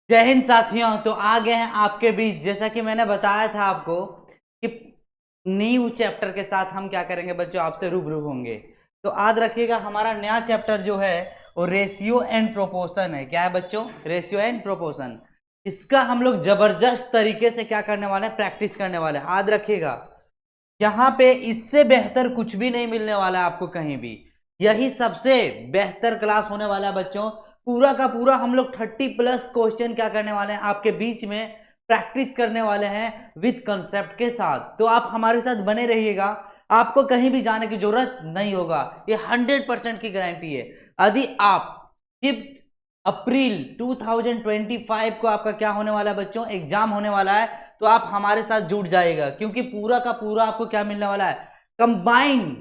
जय हिंद साथियों। तो आ गए हैं आपके बीच, जैसा कि मैंने बताया था आपको कि न्यू चैप्टर के साथ हम क्या करेंगे बच्चों, आपसे रूबरू होंगे। तो याद रखिएगा हमारा नया चैप्टर जो है वो रेशियो एंड प्रोपोर्शन है। क्या है बच्चों? Ratio and proportion. इसका हम लोग जबरदस्त तरीके से क्या करने वाले हैं, प्रैक्टिस करने वाले हैं। याद रखिएगा यहाँ पे इससे बेहतर कुछ भी नहीं मिलने वाला है आपको कहीं भी। यही सबसे बेहतर क्लास होने वाला है बच्चों। पूरा का पूरा हम लोग 30+ क्वेश्चन क्या करने वाले हैं, आपके बीच में प्रैक्टिस करने वाले हैं विद कंसेप्ट के साथ। तो आप हमारे साथ बने रहिएगा, आपको कहीं भी जाने की जरूरत नहीं होगा। ये 100% की गारंटी है। यदि आप 5 अप्रैल 2025 को आपका क्या होने वाला है बच्चों, एग्जाम होने वाला है, तो आप हमारे साथ जुड़ जाएगा, क्योंकि पूरा का पूरा आपको क्या मिलने वाला है, combined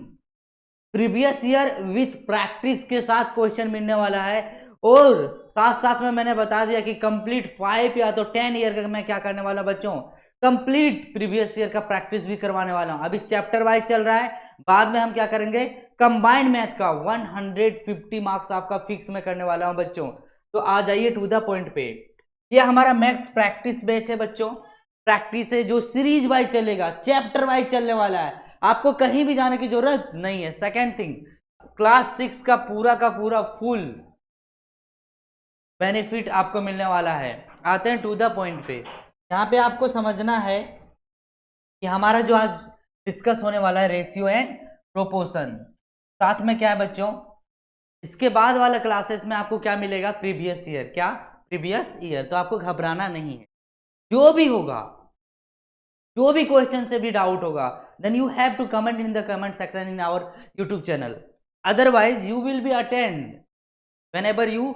previous year with practice के साथ क्वेश्चन मिलने वाला है। और साथ साथ में मैंने बता दिया कि कंप्लीट 5 या तो 10 ईयर का मैं क्या करने वाला बच्चों, कंप्लीट प्रीवियस ईयर का प्रैक्टिस भी करवाने वाला हूं। अभी चैप्टर वाइज चल रहा है, बाद में हम क्या करेंगे, कंबाइंड मैथ का 150 मार्क्स आपका फिक्स में करने वाला हूं बच्चों। तो आ जाइए टू द पॉइंट पे। ये हमारा मैथ्स प्रैक्टिस बैच है बच्चों। प्रैक्टिस है जो सीरीज वाइज चलेगा, चैप्टर वाइज चलने वाला है, आपको कहीं भी जाने की जरूरत नहीं है। सेकेंड थिंग, क्लास 6 का पूरा फुल बेनिफिट आपको मिलने वाला है। आते हैं टू द पॉइंट पे। यहाँ पे आपको समझना है कि हमारा जो आज डिस्कस होने वाला है रेशियो एंड प्रोपोर्शन, साथ में क्या है बच्चों, इसके बाद वाला क्लासेस में आपको क्या मिलेगा, प्रीवियस ईयर। क्या? Previous year. तो आपको घबराना नहीं है, जो भी होगा, जो भी क्वेश्चन से भी डाउट होगा, then you have to comment in the comment section in our YouTube channel. Otherwise you will be attend whenever you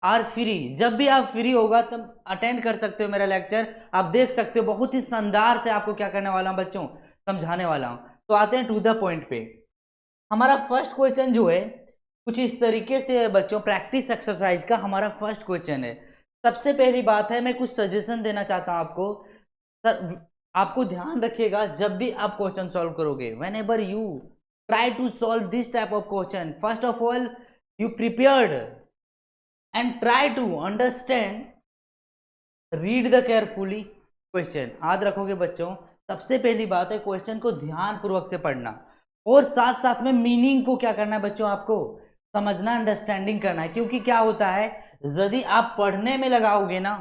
are free. जब भी आप फ्री होगा तब अटेंड कर सकते हो मेरा लेक्चर, आप देख सकते हो। बहुत ही शानदार से आपको क्या करने वाला हूं बच्चों, समझाने वाला हूं। तो आते हैं टू द पॉइंट पे। हमारा फर्स्ट क्वेश्चन जो है कुछ इस तरीके से है बच्चों, प्रैक्टिस एक्सरसाइज का हमारा फर्स्ट क्वेश्चन है। सबसे पहली बात है, मैं कुछ सजेशन देना चाहता हूं आपको। सर, आपको ध्यान रखिएगा जब भी आप क्वेश्चन सॉल्व करोगे, whenever you try to solve this type of question, first of all you prepared and try to understand, read the carefully question. याद रखोगे बच्चों, सबसे पहली बात है क्वेश्चन को ध्यान पूर्वक से पढ़ना, और साथ साथ में मीनिंग को क्या करना है बच्चों, आपको समझना, अंडरस्टैंडिंग करना है। क्योंकि क्या होता है, यदि आप पढ़ने में लगाओगे ना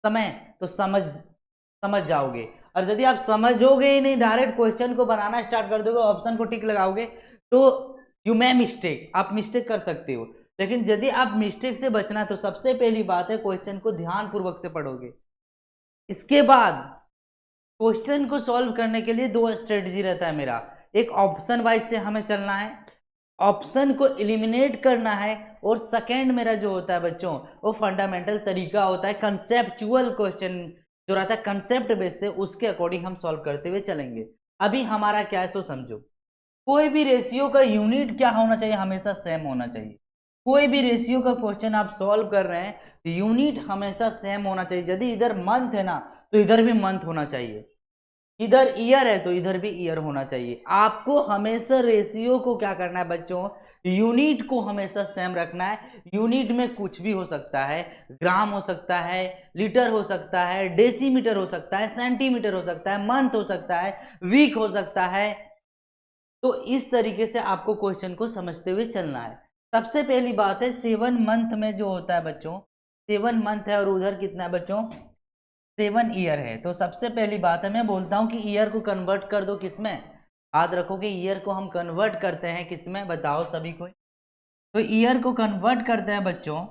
समय, तो समझ जाओगे। और यदि आप समझोगे ही नहीं, डायरेक्ट क्वेश्चन को बनाना स्टार्ट कर दोगे, ऑप्शन को टिक लगाओगे, तो यू मे मिस्टेक, आप मिस्टेक कर सकते हो। लेकिन यदि आप मिस्टेक से बचना है, तो सबसे पहली बात है क्वेश्चन को ध्यान पूर्वक से पढ़ोगे। इसके बाद क्वेश्चन को सॉल्व करने के लिए दो स्ट्रेटजी रहता है मेरा। एक, ऑप्शन वाइज से हमें चलना है, ऑप्शन को एलिमिनेट करना है। और सेकंड मेरा जो होता है बच्चों, वो फंडामेंटल तरीका होता है, कंसेप्चुअल क्वेश्चन जो रहता है कंसेप्ट बेस से, उसके अकॉर्डिंग हम सॉल्व करते हुए चलेंगे। अभी हमारा क्या है सो समझो। कोई भी रेशियो का यूनिट क्या होना चाहिए, हमेशा सेम होना चाहिए। कोई भी रेशियो का क्वेश्चन आप सॉल्व कर रहे हैं, यूनिट हमेशा सेम होना चाहिए। यदि इधर मंथ है ना, तो इधर भी मंथ होना चाहिए। इधर ईयर है तो इधर भी ईयर होना चाहिए। आपको हमेशा रेशियो को क्या करना है बच्चों, यूनिट को हमेशा सेम रखना है। यूनिट में कुछ भी हो सकता है, ग्राम हो सकता है, लीटर हो सकता है, डेसीमीटर हो सकता है, सेंटीमीटर हो सकता है, मंथ हो सकता है, वीक हो सकता है। तो इस तरीके से आपको क्वेश्चन को समझते हुए चलना है। सबसे पहली बात है, 7 मंथ में जो होता है बच्चों, 7 मंथ है, और उधर कितना है बच्चों, 7 ईयर है। तो सबसे पहली बात है, मैं बोलता हूं कि ईयर को कन्वर्ट कर दो किसमें। याद रखो कि ईयर को हम कन्वर्ट करते हैं किसमें, बताओ सभी को। तो ईयर को कन्वर्ट करते हैं बच्चों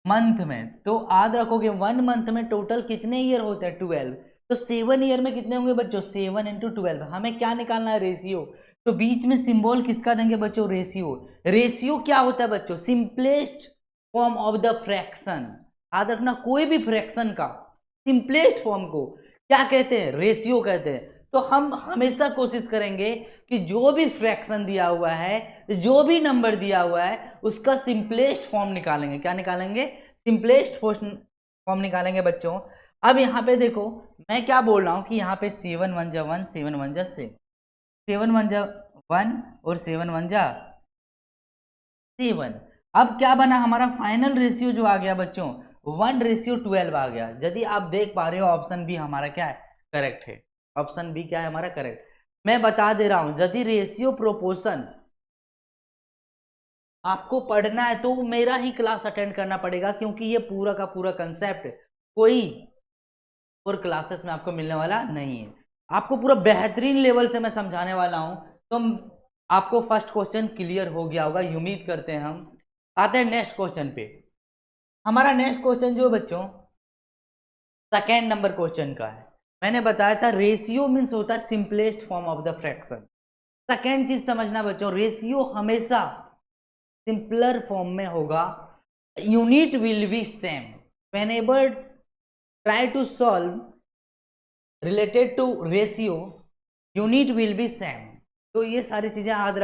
मंथ में। तो याद रखोगे 1 मंथ में टोटल कितने ईयर होते हैं, 12। तो 7 ईयर में कितने होंगे बच्चों, 7 × 12। हमें क्या निकालना है, रेशियो। तो बीच में सिंबल किसका देंगे बच्चों, रेशियो। रेशियो क्या होता है बच्चों, simplest form of the fraction. याद रखना, कोई भी फ्रैक्शन का सिंपलेस्ट फॉर्म को क्या कहते हैं, रेशियो कहते हैं। तो हम हमेशा कोशिश करेंगे कि जो भी फ्रैक्शन दिया हुआ है, जो भी नंबर दिया हुआ है, उसका सिंपलेस्ट फॉर्म निकालेंगे। क्या निकालेंगे, सिंपलेस्ट फॉर्म निकालेंगे बच्चों। अब यहाँ पे देखो, मैं क्या बोल रहा हूँ कि यहाँ पे 7 × 1 = 1, 7 × 1 = 7, 7 × 1 = 1 और 7 × 1 = 7। अब क्या बना हमारा फाइनल रेशियो जो आ गया बच्चों 1:12 आ गया। यदि आप देख पा रहे हो ऑप्शन बी हमारा क्या है, करेक्ट है। ऑप्शन बी क्या है हमारा, करेक्ट। मैं बता दे रहा हूं यदि रेशियो प्रोपोर्शन आपको पढ़ना है तो मेरा ही क्लास अटेंड करना पड़ेगा, क्योंकि ये पूरा का पूरा कंसेप्ट कोई और क्लासेस में आपको मिलने वाला नहीं है। आपको पूरा बेहतरीन लेवल से मैं समझाने वाला हूं। तो आपको फर्स्ट क्वेश्चन क्लियर हो गया होगा, उम्मीद करते हैं। हम आते हैं नेक्स्ट क्वेश्चन पे। हमारा नेक्स्ट क्वेश्चन जो बच्चों सेकेंड नंबर क्वेश्चन का है। मैंने बताया था रेशियो मीन्स होता है simplest form of the fraction. Second चीज समझना बच्चों, रेशियो हमेशा सिंपलर फॉर्म में होगा। Unit will be same whenever try to solve related to ratio, unit will be same. तो ये सारी चीजें याद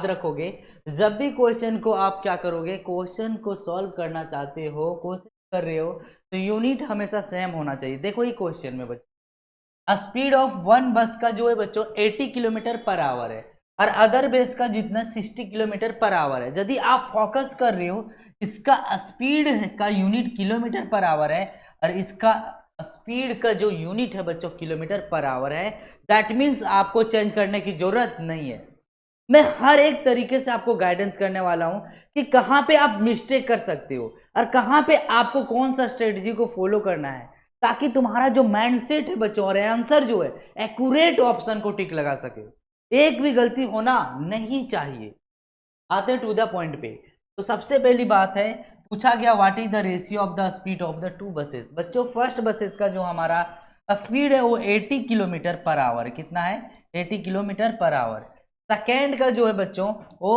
रखोगे। जब भी क्वेश्चन को आप क्या करोगे, क्वेश्चन को सॉल्व करना चाहते हो, कोशिश कर रहे हो, तो यूनिट हमेशा सेम होना चाहिए। देखो ये क्वेश्चन में बच्चों स्पीड ऑफ वन बस का जो है बच्चों 80 किलोमीटर पर आवर है और अदर बस का जितना 60 किलोमीटर पर आवर है। यदि आप फोकस कर रहे हो इसका स्पीड का यूनिट किलोमीटर पर आवर है और इसका स्पीड का जो यूनिट है बच्चों किलोमीटर पर आवर है, दैट मीन्स आपको चेंज करने की जरूरत नहीं है। मैं हर एक तरीके से आपको गाइडेंस करने वाला हूं कि कहां पे आप मिस्टेक कर सकते हो और कहां पे आपको कौन सा स्ट्रेटजी को फॉलो करना है, ताकि तुम्हारा जो माइंडसेट है बच्चों और आंसर जो है एक्यूरेट ऑप्शन को टिक लगा सके। एक भी गलती होना नहीं चाहिए। आते हैं टू द पॉइंट पे। तो सबसे पहली बात है, पूछा गया what is the ratio of the speed of the two buses. बच्चों फर्स्ट बसेस का जो हमारा स्पीड है वो 80 किलोमीटर पर आवर, कितना है 80 किलोमीटर पर आवर। सेकेंड का जो है बच्चों वो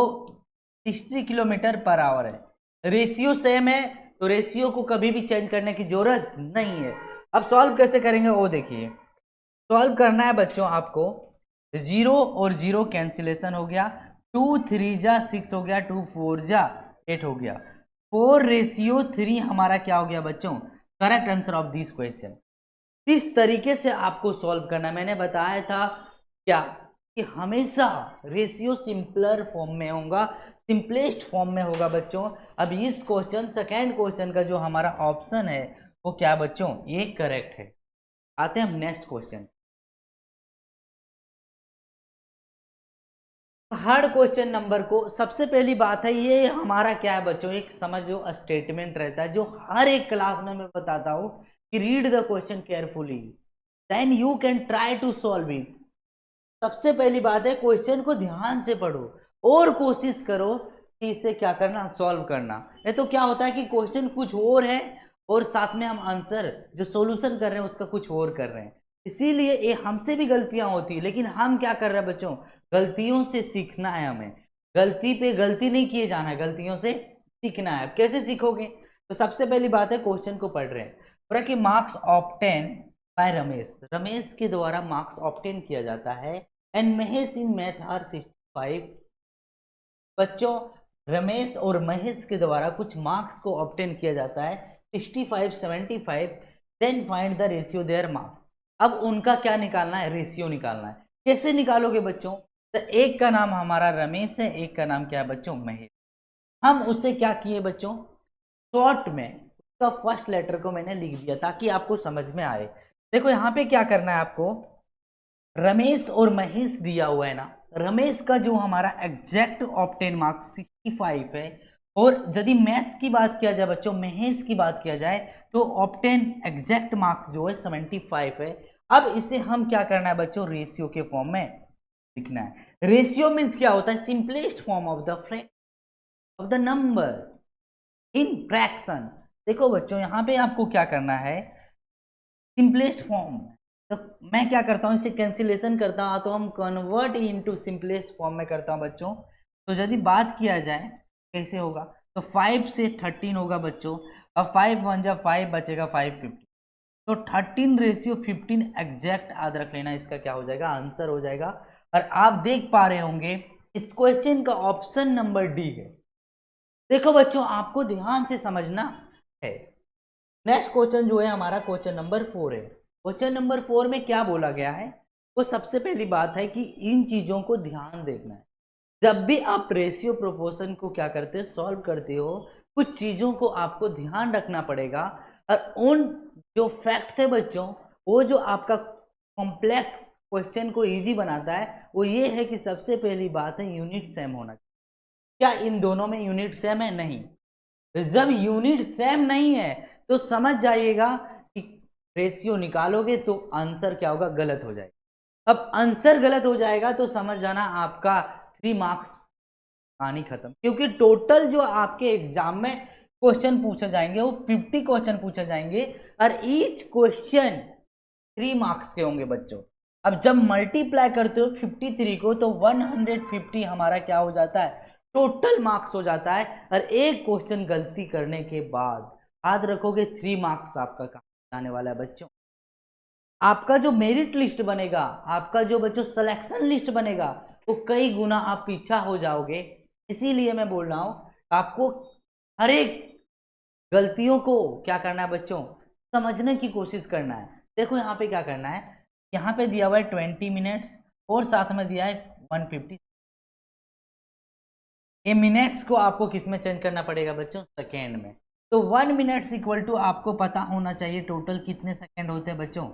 60 किलोमीटर पर आवर है। रेशियो सेम है तो रेशियो को कभी भी चेंज करने की जरूरत नहीं है। अब सॉल्व कैसे करेंगे वो देखिए। सॉल्व करना है बच्चों आपको, 0 और 0 कैंसिलेशन हो गया, 2 3 जा 6 हो गया, 2 4 जा 8 हो गया, 4:3 हमारा क्या हो गया बच्चों, correct answer of this question. इस तरीके से आपको सॉल्व करना। मैंने बताया था क्या कि हमेशा रेशियो सिंपलर फॉर्म में होगा, सिंपलेस्ट फॉर्म में होगा बच्चों। अब इस क्वेश्चन सेकेंड क्वेश्चन का जो हमारा ऑप्शन है वो क्या बच्चों, ये करेक्ट है। आते हैं हम next question. Third question number को, सबसे पहली बात है ये हमारा क्या है बच्चों, एक समझो स्टेटमेंट रहता है जो हर एक क्लास में मैं बताता हूं कि read the question carefully then you can try to solve it. सबसे पहली बात है क्वेश्चन को ध्यान से पढ़ो और कोशिश करो कि इसे क्या करना, सॉल्व करना। नहीं तो क्या होता है कि क्वेश्चन कुछ और है और साथ में हम आंसर जो सॉल्यूशन कर रहे हैं उसका कुछ और कर रहे हैं। इसीलिए ये हमसे भी गलतियां होती है, लेकिन हम क्या कर रहे हैं बच्चों, गलतियों से सीखना है। हमें गलती पे गलती नहीं किए जाना है, गलतियों से सीखना है। कैसे सीखोगे, तो सबसे पहली बात है क्वेश्चन को पढ़ रहे हैं पूरा कि marks obtain by Ramesh, Ramesh के द्वारा मार्क्स ऑब्टेन किया जाता है and Mahesh in math are 65। बच्चों रमेश और महेश के द्वारा कुछ मार्क्स को ऑब्टेन किया जाता है 65 75, then find the ratio their marks. अब उनका क्या निकालना है, रेशियो निकालना है। कैसे निकालोगे बच्चों, तो एक का नाम हमारा रमेश है, एक का नाम क्या है बच्चों, महेश। हम उससे क्या किए बच्चों, शॉर्ट में उसका फर्स्ट लेटर को मैंने लिख दिया ताकि आपको समझ में आए। देखो यहाँ पे क्या करना है आपको, रमेश और महेश दिया हुआ है ना, रमेश का जो हमारा एग्जैक्ट ऑब्टेन मार्क्स 65 है, और यदि मैथ्स की बात किया जाए बच्चों, महेश की बात किया जाए तो ऑब्टेन एग्जैक्ट मार्क्स जो है 75 है। अब इसे हम क्या करना है बच्चों, रेशियो के फॉर्म में लिखना है। रेशियो मीन्स क्या होता है, simplest form of the number in fraction. देखो बच्चों यहाँ पे आपको क्या करना है, सिंपलेस्ट फॉर्म। तो मैं क्या करता हूँ, इसे कैंसिलेशन करता हूँ तो हम कन्वर्ट इनटू सिंपलेस्ट फॉर्म में करता हूँ बच्चों। तो यदि बात किया जाए कैसे होगा, तो 5 से 13 होगा बच्चों। अब 5 1 जा 5 बचेगा 550, तो 13:15 एग्जैक्ट याद रख लेना, इसका क्या हो जाएगा, आंसर हो जाएगा। और आप देख पा रहे होंगे इस क्वेश्चन का ऑप्शन नंबर डी है। देखो बच्चों आपको ध्यान से समझना है। नेक्स्ट क्वेश्चन जो है हमारा क्वेश्चन नंबर 4 है। क्वेश्चन नंबर 4 में क्या बोला गया है, वो सबसे पहली बात है कि इन चीजों को ध्यान देखना है। जब भी आप रेशियो प्रोपोर्शन को क्या करते हो, सॉल्व करते हो, कुछ चीजों को आपको ध्यान रखना पड़ेगा। और उन जो फैक्ट्स है बच्चों, वो जो आपका कॉम्प्लेक्स क्वेश्चन को इजी बनाता है वो ये है कि सबसे पहली बात है यूनिट सेम होना चाहिए। क्या इन दोनों में यूनिट सेम है? नहीं। जब यूनिट सेम नहीं है तो समझ जाइएगा कि रेशियो निकालोगे तो आंसर क्या होगा, गलत हो जाएगा। अब आंसर गलत हो जाएगा तो समझ जाना आपका 3 मार्क्स कहानी खत्म, क्योंकि टोटल जो आपके एग्जाम में क्वेश्चन पूछे जाएंगे वो 50 क्वेश्चन पूछे जाएंगे और ईच क्वेश्चन 3 मार्क्स के होंगे बच्चों। अब जब मल्टीप्लाई करते हो 53 को तो 150 हमारा क्या हो जाता है, टोटल मार्क्स हो जाता है। और एक क्वेश्चन गलती करने के बाद याद रखोगे 3 मार्क्स आपका कहां जाने वाला है बच्चों। आपका जो मेरिट लिस्ट बनेगा, आपका जो बच्चों सिलेक्शन लिस्ट बनेगा, वो कई गुना आप पीछा हो जाओगे। इसीलिए मैं बोल रहा हूं आपको हर एक गलतियों को क्या करना है बच्चों, समझने की कोशिश करना है। देखो यहाँ पे क्या करना है, यहाँ पे दिया हुआ है 20 मिनट्स और साथ में दिया है 150। ये मिनट्स को आपको किस में चेंज करना पड़ेगा बच्चों, सेकेंड में। तो 1 मिनट्स इक्वल टू आपको पता होना चाहिए टोटल कितने सेकेंड होते हैं बच्चों,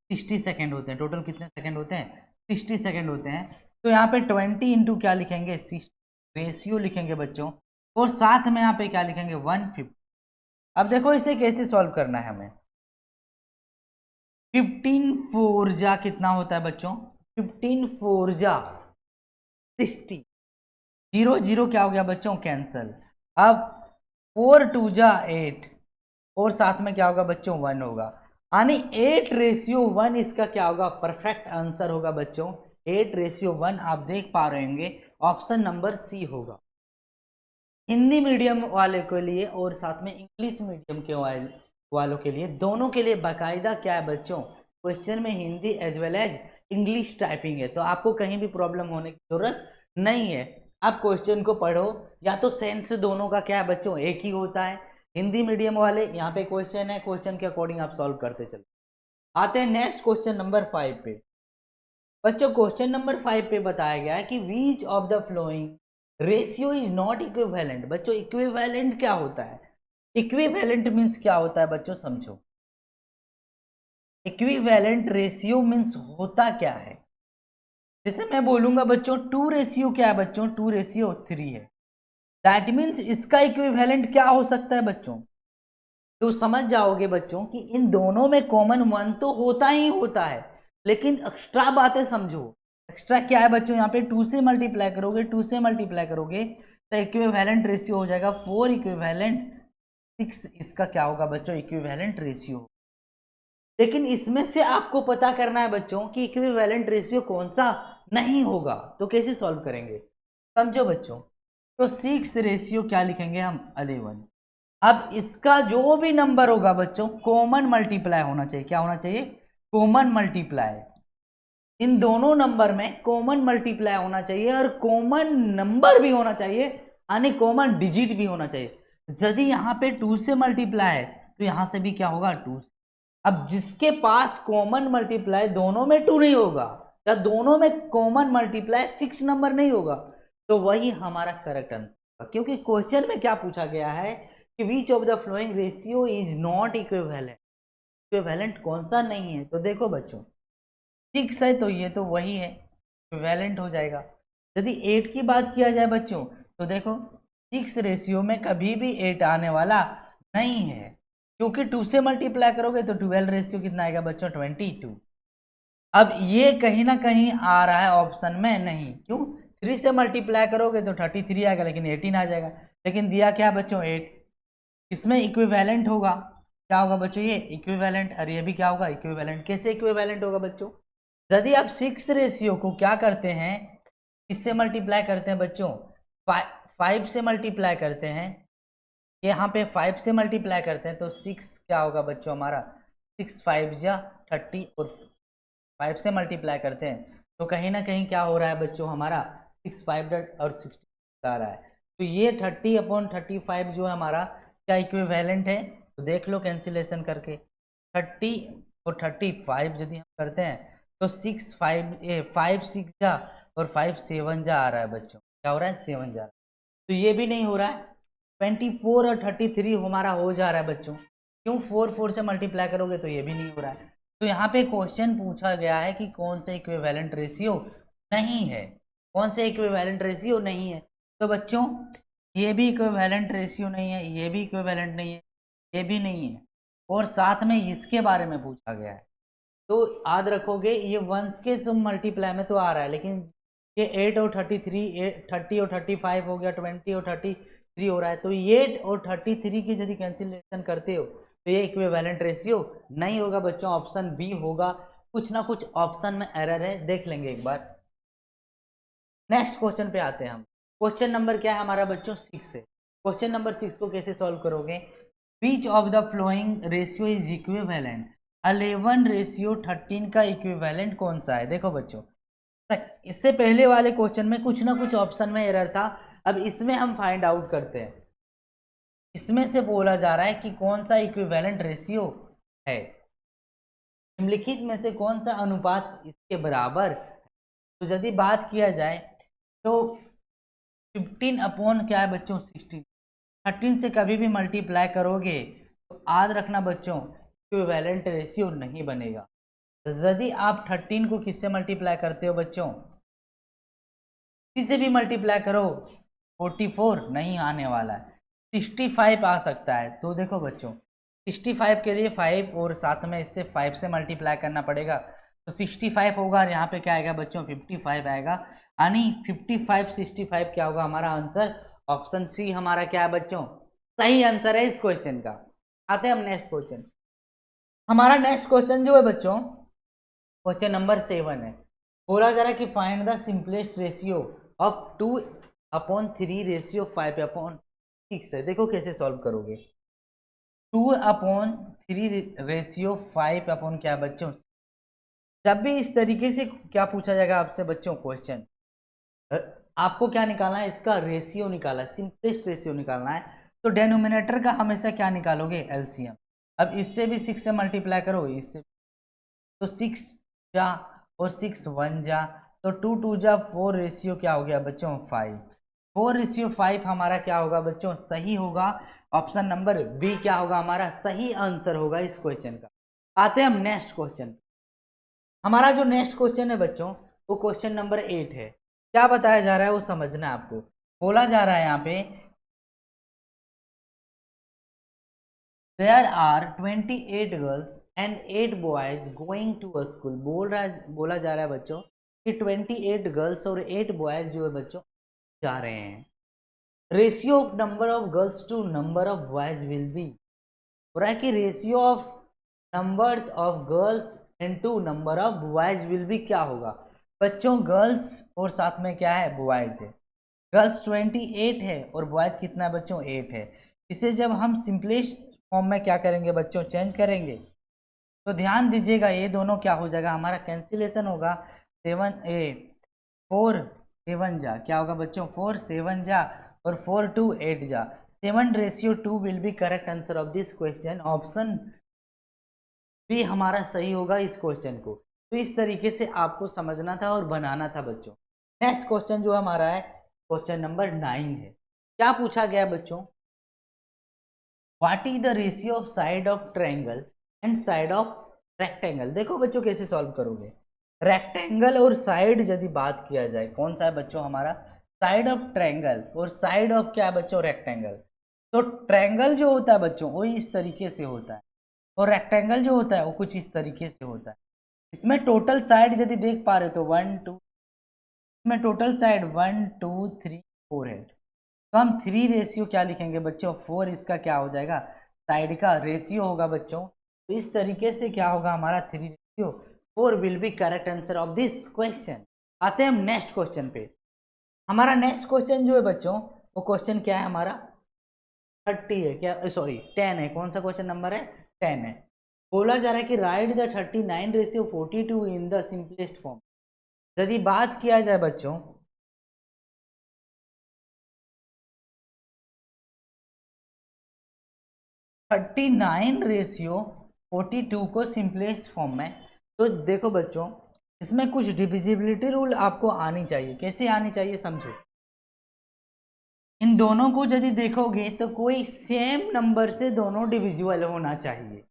60 सेकेंड होते हैं। टोटल कितने सेकेंड होते हैं, 60 सेकेंड होते हैं। तो यहाँ पे 20 इंटू क्या लिखेंगे, 60 रेशियो लिखेंगे बच्चों, और साथ में यहाँ पे क्या लिखेंगे, 150। अब देखो इसे कैसे सॉल्व करना है हमें। 15 4 जा कितना होता है बच्चों, 15 4 जा 60, 0 0 क्या हो गया बच्चों, कैंसल। अब 4 2 जा 8 और साथ में क्या होगा बच्चों, 1 होगा, यानी 8 रेशियो 1 इसका क्या होगा, परफेक्ट आंसर होगा बच्चों। 8 रेशियो 1 आप देख पा रहे होंगे, ऑप्शन नंबर सी होगा। हिंदी मीडियम वाले के लिए और साथ में इंग्लिश मीडियम के वालों के लिए, दोनों के लिए बाकायदा क्या है बच्चों, क्वेश्चन में Hindi as well as English typing है। तो आपको कहीं भी प्रॉब्लम होने की जरूरत नहीं है। आप क्वेश्चन को पढ़ो, या तो सेंस दोनों का क्या है बच्चों, एक ही होता है। हिंदी मीडियम वाले यहाँ पे क्वेश्चन है, क्वेश्चन के अकॉर्डिंग आप सॉल्व करते चलो। आते हैं नेक्स्ट क्वेश्चन नंबर 5 पे। बच्चों क्वेश्चन नंबर 5 पे बताया गया है कि which of the flowing ratio is not equivalent. बच्चों इक्विवेलेंट क्या होता है, इक्विवेलेंट मीन्स क्या होता है बच्चों, समझो। इक्विवेलेंट रेशियो मीन्स होता क्या है। जैसे मैं बोलूंगा बच्चों 2 रेशियो क्या है बच्चों, 2 रेशियो 3 है, दैट मीन्स इसका इक्विवेलेंट क्या हो सकता है बच्चों। तो समझ जाओगे बच्चों कि इन दोनों में कॉमन 1 तो होता ही होता है, लेकिन एक्स्ट्रा बातें समझो। एक्स्ट्रा क्या है बच्चों, यहाँ पे 2 से मल्टीप्लाई करोगे, 2 से मल्टीप्लाई करोगे तो इक्विवेलेंट रेशियो हो जाएगा 4 इक्विवेलेंट 6, इसका क्या होगा बच्चों, इक्विवेलेंट रेशियो। लेकिन इसमें से आपको पता करना है बच्चों कि इक्विवेलेंट रेशियो कौन सा नहीं होगा। तो कैसे सॉल्व करेंगे, समझो बच्चों। तो 6 रेशियो क्या लिखेंगे हम, 11। अब इसका जो भी नंबर होगा बच्चों कॉमन मल्टीप्लाई होना चाहिए, क्या होना चाहिए, कॉमन मल्टीप्लाई। इन दोनों नंबर में कॉमन मल्टीप्लाई होना चाहिए और कॉमन नंबर भी होना चाहिए, यानी कॉमन डिजिट भी होना चाहिए। यदि यहाँ पे 2 से मल्टीप्लाई है तो यहाँ से भी क्या होगा, 2। अब जिसके पास कॉमन मल्टीप्लाई दोनों में 2 नहीं होगा, या दोनों में कॉमन मल्टीप्लाई फिक्स नंबर नहीं होगा, तो वही हमारा करेक्ट आंसर। क्योंकि क्वेश्चन में क्या पूछा गया है कि which of the flowing ratio is not equivalent, equivalent कौन सा नहीं है। तो देखो बच्चों 6 है तो ये तो वही है, इक्विवेलेंट हो जाएगा। यदि 8 की बात किया जाए बच्चों तो देखो 6 रेशियो में कभी भी 8 आने वाला नहीं है, क्योंकि 2 से मल्टीप्लाई करोगे तो 12 रेशियो कितना आएगा बच्चों, 22। अब ये कहीं ना कहीं आ रहा है ऑप्शन में नहीं, क्यों, 3 से मल्टीप्लाई करोगे तो 33 आएगा, लेकिन 18 आ जाएगा। लेकिन दिया क्या बच्चों, 8, इसमें इक्विवेलेंट होगा, क्या होगा बच्चों, ये इक्विवेलेंट। और ये भी क्या होगा, इक्विवेलेंट। कैसे इक्विवेलेंट होगा बच्चों, यदि आप 6 रेशियो को क्या करते हैं, इससे मल्टीप्लाई करते हैं बच्चों, 5 से मल्टीप्लाई करते हैं, यहाँ पे 5 से मल्टीप्लाई करते हैं तो 6 क्या होगा बच्चों हमारा, 6 5 या 30, और 5 से मल्टीप्लाई करते हैं तो कहीं ना कहीं क्या हो रहा है बच्चों हमारा, 6 5 और 60 आ रहा है। तो ये 30/35 जो है हमारा क्या इक्विवेलेंट है, तो देख लो कैंसिलेशन करके, 30 और 35 यदि हम करते हैं तो 6 5 5 6 जा और 5 7 जा आ रहा है बच्चों। क्या हो रहा है 7 जा रहा है, तो ये भी नहीं हो रहा है। 24 और 33 हमारा हो जा रहा है बच्चों, क्यों 4 से मल्टीप्लाई करोगे तो ये भी नहीं हो रहा है। तो यहाँ पे क्वेश्चन पूछा गया है कि कौन सा इक्विवेलेंट रेशियो नहीं है, कौन सा इक्विवेलेंट रेशियो नहीं है। तो बच्चों ये भी इक्विवेलेंट रेशियो नहीं है, ये भी इक्विवेलेंट नहीं है, ये भी नहीं है, और साथ में इसके बारे में पूछा गया है। तो याद रखोगे ये वंस के तुम मल्टीप्लाई में तो आ रहा है, लेकिन ये 8 और 33, 30 और 35 हो गया, 20 और 33 हो रहा है। तो 8 और 33 की यदि कैंसिलेशन करते हो तो ये इक्विवेलेंट रेशियो नहीं होगा बच्चों, ऑप्शन बी होगा। कुछ ना कुछ ऑप्शन में एरर है, देख लेंगे एक बार। नेक्स्ट क्वेश्चन पे आते हैं हम। क्वेश्चन नंबर क्या है हमारा बच्चों 6 है। क्वेश्चन नंबर 6 को कैसे सॉल्व करोगे, which of the flowing ratio is equivalent, 11:13 का इक्विवेलेंट कौन सा है। देखो बच्चों इससे पहले वाले क्वेश्चन में कुछ ना कुछ ऑप्शन में एरर था, अब इसमें हम फाइंड आउट करते हैं। इसमें से बोला जा रहा है कि कौन सा इक्विवेलेंट रेशियो है, निम्नलिखित में से कौन सा अनुपात इसके बराबर। तो यदि बात किया जाए तो 15 अपॉन क्या है बच्चों 16, 13 से कभी भी मल्टीप्लाई करोगे तो याद रखना बच्चों इक्विवेलेंट रेशियो नहीं बनेगा। यदि आप 13 को किससे मल्टीप्लाई करते हो बच्चों, किसी से भी मल्टीप्लाई करो 44 नहीं आने वाला है, 65 आ सकता है। तो देखो बच्चों 65 के लिए 5 और साथ में इससे 5 से मल्टीप्लाई करना पड़ेगा, तो 65 होगा और यहाँ पे क्या आएगा बच्चों 55 आएगा, यानी 55 65 क्या होगा हमारा आंसर, ऑप्शन सी हमारा क्या है बच्चों सही आंसर है इस क्वेश्चन का। आते हैं हम नेक्स्ट क्वेश्चन। हमारा नेक्स्ट क्वेश्चन जो है बच्चों क्वेश्चन नंबर 7 है। बोला जा रहा है कि find the simplest ratio of 2/3/5/6 है। देखो कैसे सॉल्व करोगे, 2/3/5 क्या बच्चों, जब भी इस तरीके से क्या पूछा जाएगा आपसे बच्चों क्वेश्चन, आपको क्या निकालना है, इसका रेशियो निकालना है, सिंपलेस्ट रेशियो निकालना है। तो डेनोमिनेटर का हमेशा क्या निकालोगे एलसीएम। अब इससे भी 6 से मल्टीप्लाई करो, इससे तो 6 जा और 6 1 जा, तो 2 2 जा 4 रेशियो क्या हो गया बच्चों 5, 4/5 हमारा क्या होगा बच्चों सही होगा, ऑप्शन नंबर बी क्या होगा हमारा सही आंसर होगा इस क्वेश्चन का। आते हैं हम नेक्स्ट क्वेश्चन। हमारा जो नेक्स्ट क्वेश्चन है बच्चों वो क्वेश्चन नंबर 8 है। क्या बताया जा रहा है वो समझना है आपको। बोला जा रहा है यहाँ पे there are 28 girls and 8 boys going to a school. बोला जा रहा है बच्चों कि 28 गर्ल्स और 8 बॉयज जो है बच्चों जा रहे हैं। Ratio of number of girls to number of boys will be, हो रहा है कि ratio of numbers of girls into number of boys will be क्या होगा बच्चों, गर्ल्स और साथ में क्या है बॉयज है। गर्ल्स 28 है और बॉयज कितना है बच्चों 8 है। इसे जब हम सिंपलेस्ट फॉर्म में क्या करेंगे बच्चों चेंज करेंगे, तो ध्यान दीजिएगा ये दोनों क्या हो जाएगा हमारा कैंसिलेशन होगा, 4 7 जा क्या होगा बच्चों 4 7 जा और 4 2 8 जा, 7/2 will be correct answer of this question, option B हमारा सही होगा इस क्वेश्चन को। तो इस तरीके से आपको समझना था और बनाना था बच्चों। नेक्स्ट क्वेश्चन जो हमारा है क्वेश्चन नंबर 9 है। क्या पूछा गया बच्चों, what is the ratio of side of triangle and side of rectangle. देखो बच्चों कैसे सॉल्व करोगे, रेक्टेंगल और साइड यदि बात किया जाए कौन सा है बच्चों हमारा साइड ऑफ ट्रायंगल और साइड ऑफ क्या है बच्चों रेक्टेंगल। तो ट्रायंगल जो होता है बच्चों वो इस तरीके से होता है और रेक्टेंगल जो होता है वो कुछ इस तरीके से होता है। इसमें टोटल साइड यदि देख पा रहे हो तो 1 2, इसमें टोटल साइड 1 2 3 4 है, तो हम 3 रेशियो क्या लिखेंगे बच्चों 4 इसका क्या हो जाएगा साइड का रेशियो होगा बच्चों। तो इस तरीके से क्या होगा हमारा 3 ratio 4 will be correct answer of this question. आते हैं हम नेक्स्ट क्वेश्चन पे। हमारा नेक्स्ट क्वेश्चन जो है बच्चों वो क्वेश्चन क्या है हमारा 30 है, क्या सॉरी 10 है। कौन सा क्वेश्चन नंबर है 10 है। बोला जा रहा है कि right the 39/42 in the simplest form. यदि बात किया जाए बच्चों 39/42 को सिंपलेस्ट फॉर्म में, तो देखो बच्चों इसमें कुछ डिविजिबिलिटी रूल आपको आनी चाहिए। कैसे आनी चाहिए समझो, इन दोनों को यदि देखोगे तो कोई सेम नंबर से दोनों डिविजिबल होना चाहिए,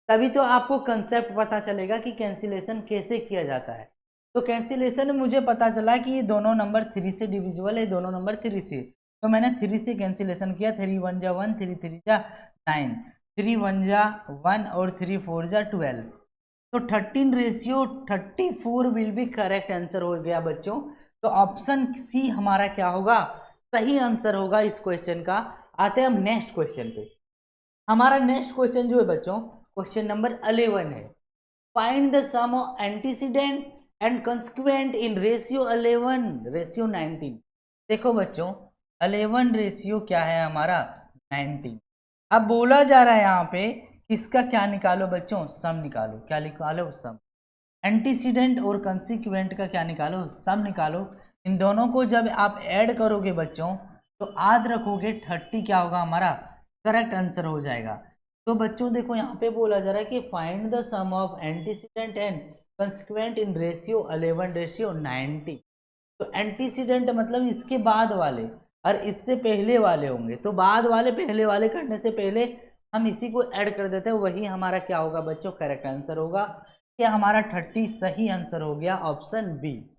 तभी तो आपको कंसेप्ट पता चलेगा कि कैंसिलेशन कैसे किया जाता है। तो कैंसिलेशन में मुझे पता चला कि ये दोनों नंबर 3 से डिविजिबल है, दोनों नंबर 3 से, तो मैंने 3 से कैंसिलेशन किया। 3 1 जा 1, 3 3 जा 9, 3 1 जा 1 और 3 4 जा 12, तो 13:34 विल बी करेक्ट आंसर हो गया बच्चों। तो ऑप्शन सी हमारा क्या होगा, सही आंसर होगा इस क्वेश्चन का। आते हैं हम नेक्स्ट क्वेश्चन पे। हमारा नेक्स्ट क्वेश्चन जो है बच्चों, क्वेश्चन नंबर 11 है। Find the sum of antecedent and consequent in ratio 11 ratio 19। देखो बच्चों 11 रेशियो क्या है हमारा 19। अब बोला जा रहा है यहाँ पे किसका क्या निकालो बच्चों, सम निकालो। क्या निकालो, सम। एंटीसीडेंट और कंसिक्वेंट का क्या निकालो, सम निकालो। इन दोनों को जब आप ऐड करोगे बच्चों तो याद रखोगे 30 क्या होगा हमारा करेक्ट आंसर हो जाएगा। तो बच्चों देखो यहाँ पे बोला जा रहा है कि find the sum of antecedent and consequent in ratio 11 ratio 90। तो एंटीसीडेंट मतलब इसके बाद वाले और इससे पहले वाले होंगे, तो बाद वाले पहले वाले करने से पहले हम इसी को ऐड कर देते हैं, वही हमारा क्या होगा बच्चों करेक्ट आंसर होगा। ये हमारा 30 सही आंसर हो गया, ऑप्शन बी।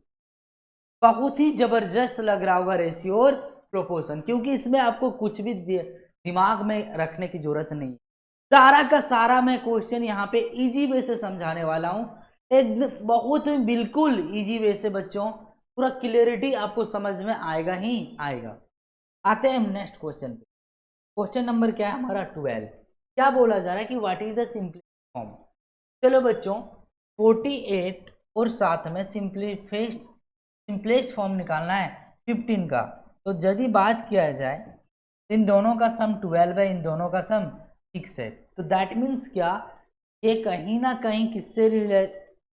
बहुत ही जबरदस्त लग रहा होगा रेशियो और प्रोपोर्शन, क्योंकि इसमें आपको कुछ भी दिमाग में रखने की जरूरत नहीं। सारा का सारा मैं क्वेश्चन यहाँ पे इजी वे से समझाने वाला हूँ, एकदम बहुत बिल्कुल इजी वे से बच्चों, पूरा क्लियरिटी आपको समझ में आएगा ही आएगा। आते हैं हम नेक्स्ट क्वेश्चन पे। क्वेश्चन नंबर क्या है हमारा 12। क्या बोला जा रहा है कि what is the simplest form. चलो बच्चों 48 और साथ में सिंपलेस्ट फॉर्म निकालना है 15 का। तो यदि बात किया जाए इन दोनों का सम 12 है, इन दोनों का सम 6 है, तो दैट मीन्स क्या, ये कहीं ना कहीं किससे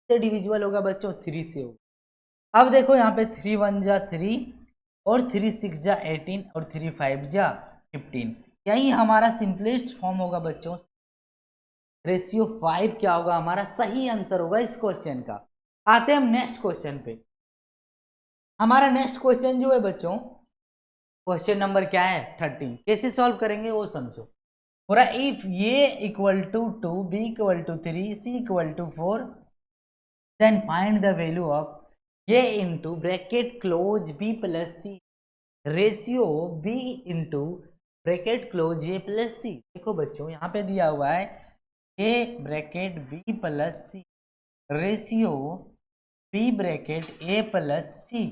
डिविजिबल होगा बच्चों, 3 से होगा। अब देखो यहाँ पे 3 1 जा 3 और 3 6 जा 18 और 3 5 जा 15, यही हमारा सिंपलेस्ट फॉर्म होगा बच्चों। रेशियो 5 क्या होगा हमारा सही आंसर होगा इस क्वेश्चन का। आते हैं हम नेक्स्ट क्वेश्चन पे। हमारा नेक्स्ट क्वेश्चन जो है बच्चों, क्वेश्चन नंबर क्या है 13। कैसे सॉल्व करेंगे वो समझो। पूरा इफ ये equal to 2, B equal to 3, C equal to 4, then find the value of A into bracket close B plus C ratio B into bracket close A plus C. देखो बच्चों यहाँ पे दिया हुआ है A bracket B plus C ratio B bracket A plus C.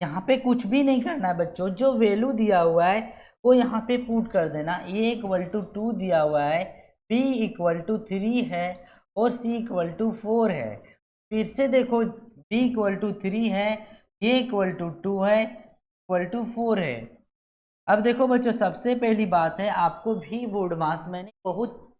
यहाँ पे कुछ भी नहीं करना है बच्चों, जो वैल्यू दिया हुआ है वो यहाँ पे पुट कर देना। ए इक्वल टू 2 दिया हुआ है, बी इक्वल टू 3 है और सी इक्वल टू 4 है। फिर से देखो बी इक्वल टू 3 है, ए इक्वल टू 2 है, इक्वल टू 4 है। अब देखो बच्चों सबसे पहली बात है, आपको भी बोर्ड मास मैंने बहुत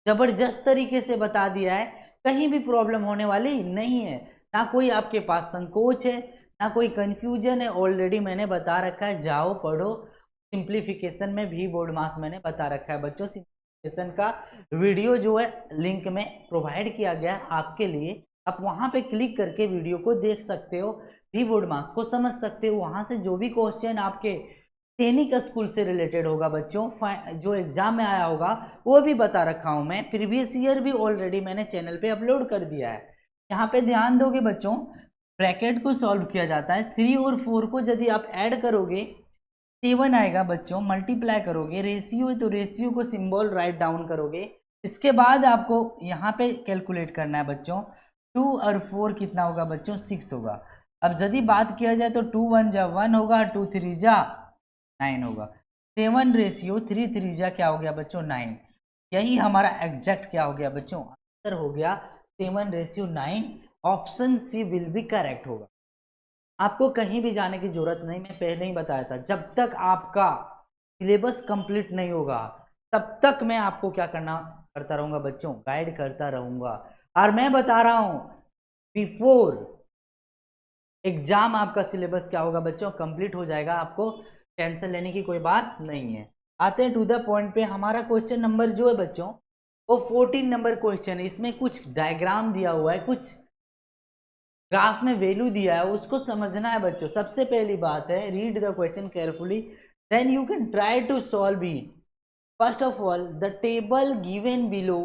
जबरदस्त तरीके से बता दिया है, कहीं भी प्रॉब्लम होने वाली नहीं है, ना कोई आपके पास संकोच है ना कोई कंफ्यूजन है। ऑलरेडी मैंने बता रखा है, जाओ पढ़ो। सिंप्लीफिकेशन में भी बोर्ड मास मैंने बता रखा है बच्चों। सिंप्लीफिकेशन का वीडियो जो है लिंक में प्रोवाइड किया गया है आपके लिए, आप वहां पे क्लिक करके वीडियो को देख सकते हो, भी बोर्ड मास को समझ सकते हो। वहां से जो भी क्वेश्चन आपके सैनिक स्कूल से रिलेटेड होगा बच्चों, जो एग्जाम में आया होगा वो भी बता रखा हूं मैं। प्रीवियस ईयर भी ऑलरेडी मैंने चैनल पे अपलोड कर दिया है। यहाँ पे ध्यान दोगे बच्चों, ब्रैकेट को सॉल्व किया जाता है। 3 और 4 को यदि आप ऐड करोगे 7 आएगा बच्चों, मल्टीप्लाई करोगे, रेशियो है तो रेशियो को सिंबल राइट डाउन करोगे। इसके बाद आपको यहाँ पे कैलकुलेट करना है बच्चों, 2 और 4 कितना होगा बच्चों, 6 होगा। अब यदि बात किया जाए तो 2 1 जा 1 होगा, 2 3 जा 9 होगा। 7 रेशियो 3 3 जा क्या हो गया बच्चों 9। यही हमारा एग्जैक्ट क्या हो गया बच्चों, आंसर हो गया 7 ratio 9। Option C will be correct होगा। आपको कहीं भी जाने की जरूरत नहीं, मैं पहले ही बताया था, जब तक आपका सिलेबस कंप्लीट नहीं होगा तब तक मैं आपको क्या करता रहूंगा बच्चों, गाइड करता रहूंगा। और मैं बता रहा हूं बिफोर एग्जाम आपका सिलेबस क्या होगा बच्चों, कंप्लीट हो जाएगा, आपको टेंशन लेने की कोई बात नहीं है। आते हैं टू द पॉइंट पे। हमारा क्वेश्चन नंबर जो है बच्चों वो 14 नंबर क्वेश्चन है। इसमें कुछ डायग्राम दिया हुआ है, कुछ ग्राफ में वैल्यू दिया है उसको समझना है बच्चों। सबसे पहली बात है, read the question carefully then you can try to solve it. First of all the table given below,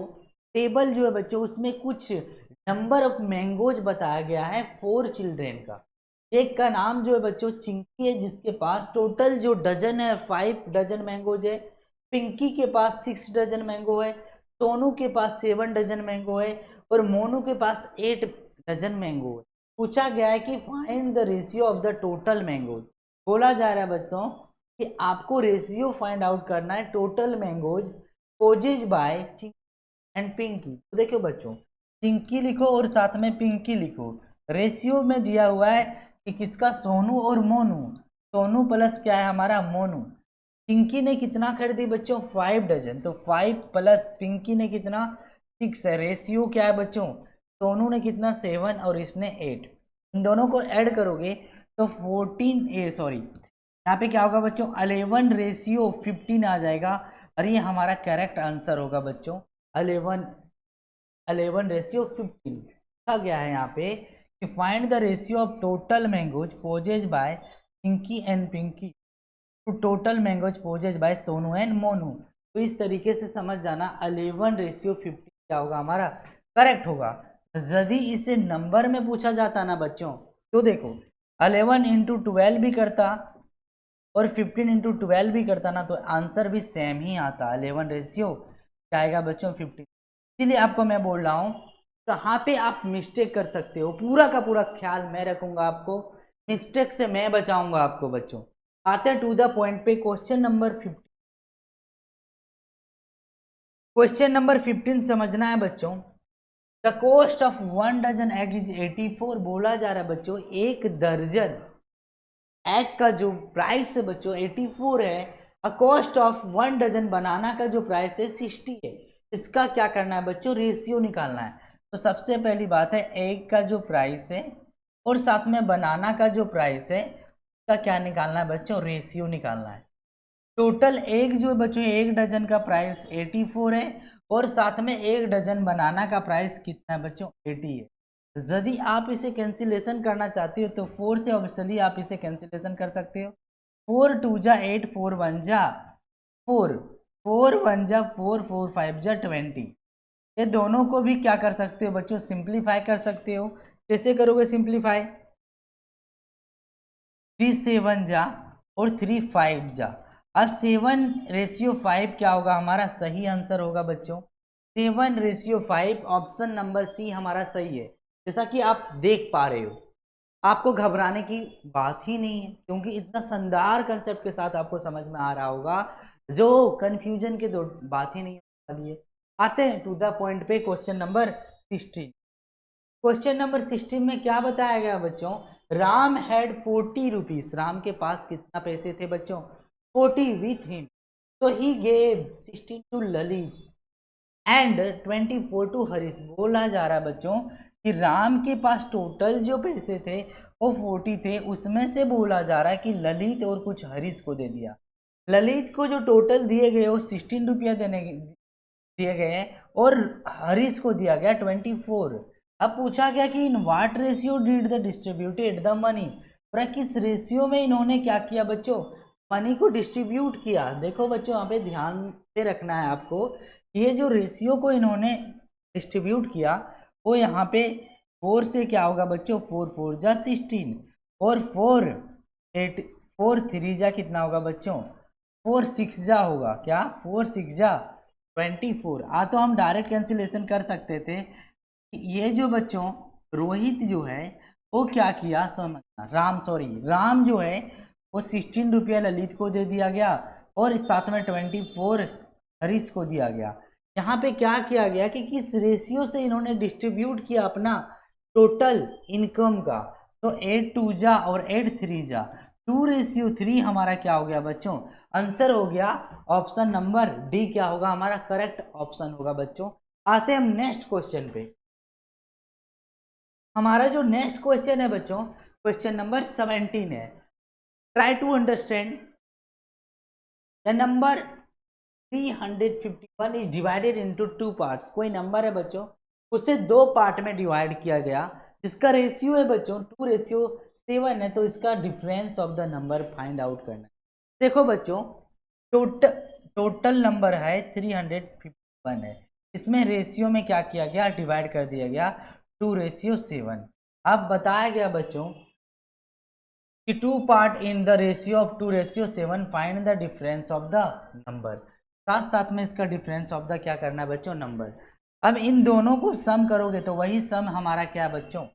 table जो है बच्चों उसमें कुछ नंबर ऑफ मैंगोज बताया गया है 4 चिल्ड्रेन का। एक का नाम जो है बच्चों चिंकी है, जिसके पास टोटल जो डजन है 5 डजन मैंगोज है। पिंकी के पास 6 डजन मैंगो है। सोनू के पास 7 डजन मैंगो है। और मोनू के पास 8 डजन मैंगो है। पूछा गया है कि find the ratio of the total mangoes. बोला जा रहा है बच्चों कि आपको रेशियो फाइंड आउट करना है total mangoes possess by and Pinki. तो देखो बच्चों, चिंकी लिखो और साथ में पिंकी लिखो। रेशियो में दिया हुआ है कि किसका, सोनू और मोनू। सोनू प्लस क्या है हमारा, मोनू। पिंकी ने कितना खरीदी बच्चों, 5 डजन, तो 5 प्लस पिंकी ने कितना, 6 है। रेशियो क्या है बच्चों, सोनू ने कितना 7 और इसने 8। इन दोनों को ऐड करोगे तो 14 यहाँ पे क्या होगा बच्चों, 11 रेशियो 15 आ जाएगा। और ये हमारा करेक्ट आंसर होगा बच्चों, 11 रेशियो 15। लिखा गया है यहाँ पे कि find the ratio of total mangoes possess by Chinki and Pinki to total mangoes possess by Sonu and Monu. तो इस तरीके से समझ जाना 11 रेशियो 15 क्या होगा हमारा, करेक्ट होगा। यदि इसे नंबर में पूछा जाता ना बच्चों, तो देखो 11 इंटू 12 भी करता और 15 इंटू 12 भी करता ना, तो आंसर भी सेम ही आता। 11 रेशियो क्या आएगा बच्चों, 15। इसीलिए आपको मैं बोल रहा हूँ कहाँ पे आप मिस्टेक कर सकते हो, पूरा का पूरा ख्याल मैं रखूंगा, आपको मिस्टेक से मैं बचाऊंगा आपको बच्चों। आते हैं टू द पॉइंट पे, क्वेश्चन नंबर 15। क्वेश्चन नंबर 15 समझना है बच्चों। The cost of 1 dozen egg is 84। बोला जा रहा है बच्चों एक दर्जन एग का जो प्राइस है बच्चों 84 है। अ कॉस्ट ऑफ 1 डजन बनाना का जो प्राइस है 60 है। इसका क्या करना है बच्चों, रेशियो निकालना है। तो सबसे पहली बात है एग का जो प्राइस है और साथ में बनाना का जो प्राइस है उसका क्या निकालना है बच्चों, रेशियो निकालना है। टोटल एग जो बच्चों 1 डजन का प्राइस 84 है और साथ में 1 डजन बनाना का प्राइस कितना है बच्चों, 80 है। यदि आप इसे कैंसिलेशन करना चाहते हो तो 4 से ऑब्वियसली आप इसे कैंसिलेशन कर सकते हो। 4 2 जा 8, 4 1 जा 4, 4 1 जा 4, 4 5 जा 20। ये दोनों को भी क्या कर सकते हो बच्चों, सिंप्लीफाई कर सकते हो। कैसे करोगे सिंप्लीफाई, 3 7 जा और 3 5 जा। अब 7 रेशियो 5 क्या होगा हमारा, सही आंसर होगा बच्चों। 7 रेशियो 5 ऑप्शन नंबर सी हमारा सही है। जैसा कि आप देख पा रहे हो, आपको घबराने की बात ही नहीं है, क्योंकि इतना शानदार कंसेप्ट के साथ आपको समझ में आ रहा होगा, जो कंफ्यूजन की तो बात ही नहीं वाली है। आते हैं टू द पॉइंट पे, क्वेश्चन नंबर 16। क्वेश्चन नंबर 16 में क्या बताया गया बच्चों, राम हैड 40 रुपीज। राम के पास कितना पैसे थे बच्चों, 40 विथ हिम। तो he gave 16 to Lalit and 24 to Harish. बोला जा रहा है बच्चों कि राम के पास टोटल जो पैसे थे वो 40 थे, उसमें से बोला जा रहा है कि ललित और कुछ हरीश को दे दिया। ललित को जो टोटल दिए गए वो 16 रुपया दिए गए और हरीश को दिया गया 24। अब पूछा गया कि in what ratio did the distributed the money. और किस रेशियो में इन्होंने क्या किया बच्चों, मनी को डिस्ट्रीब्यूट किया। देखो बच्चों यहाँ पे ध्यान पे रखना है आपको, ये जो रेशियो को इन्होंने डिस्ट्रीब्यूट किया वो यहाँ पे 4 से क्या होगा बच्चों, 4 4 जा 16 और 4 8 4 3 जा कितना होगा बच्चों, 4 6 जा होगा क्या, 4 6 जा 24। तो हम डायरेक्ट कैंसिलेशन कर सकते थे। ये जो बच्चों रोहित जो है वो क्या किया समझना, राम जो है वो 16 रुपया ललित को दे दिया गया और साथ में 24 हरीश को दिया गया। यहाँ पे क्या किया गया कि किस रेशियो से इन्होंने डिस्ट्रीब्यूट किया अपना टोटल इनकम का। तो 8 2 जा और 8 3 जा 2:3 हमारा क्या हो गया बच्चों, आंसर हो गया ऑप्शन नंबर डी क्या होगा हमारा करेक्ट ऑप्शन होगा बच्चों। आते हैं हम नेक्स्ट क्वेश्चन पे। हमारा जो नेक्स्ट क्वेश्चन है बच्चों, क्वेश्चन नंबर 17 है। Try to understand the number 351 is divided into 2 parts. कोई नंबर है बच्चों, उसे 2 पार्ट में डिवाइड किया गया। जिसका रेशियो है बच्चों 2:7 है, तो इसका difference of the number find out करना है। देखो बच्चों, टोटल नंबर है 351 है, इसमें रेशियो में क्या किया गया, डिवाइड कर दिया गया 2:7। अब बताया गया बच्चों कि 2 part in the ratio of 2:7, find the difference of the number. साथ साथ में इसका डिफरेंस ऑफ द क्या करना है बच्चों, नंबर। अब इन दोनों को सम करोगे तो वही सम हमारा क्या बच्चों,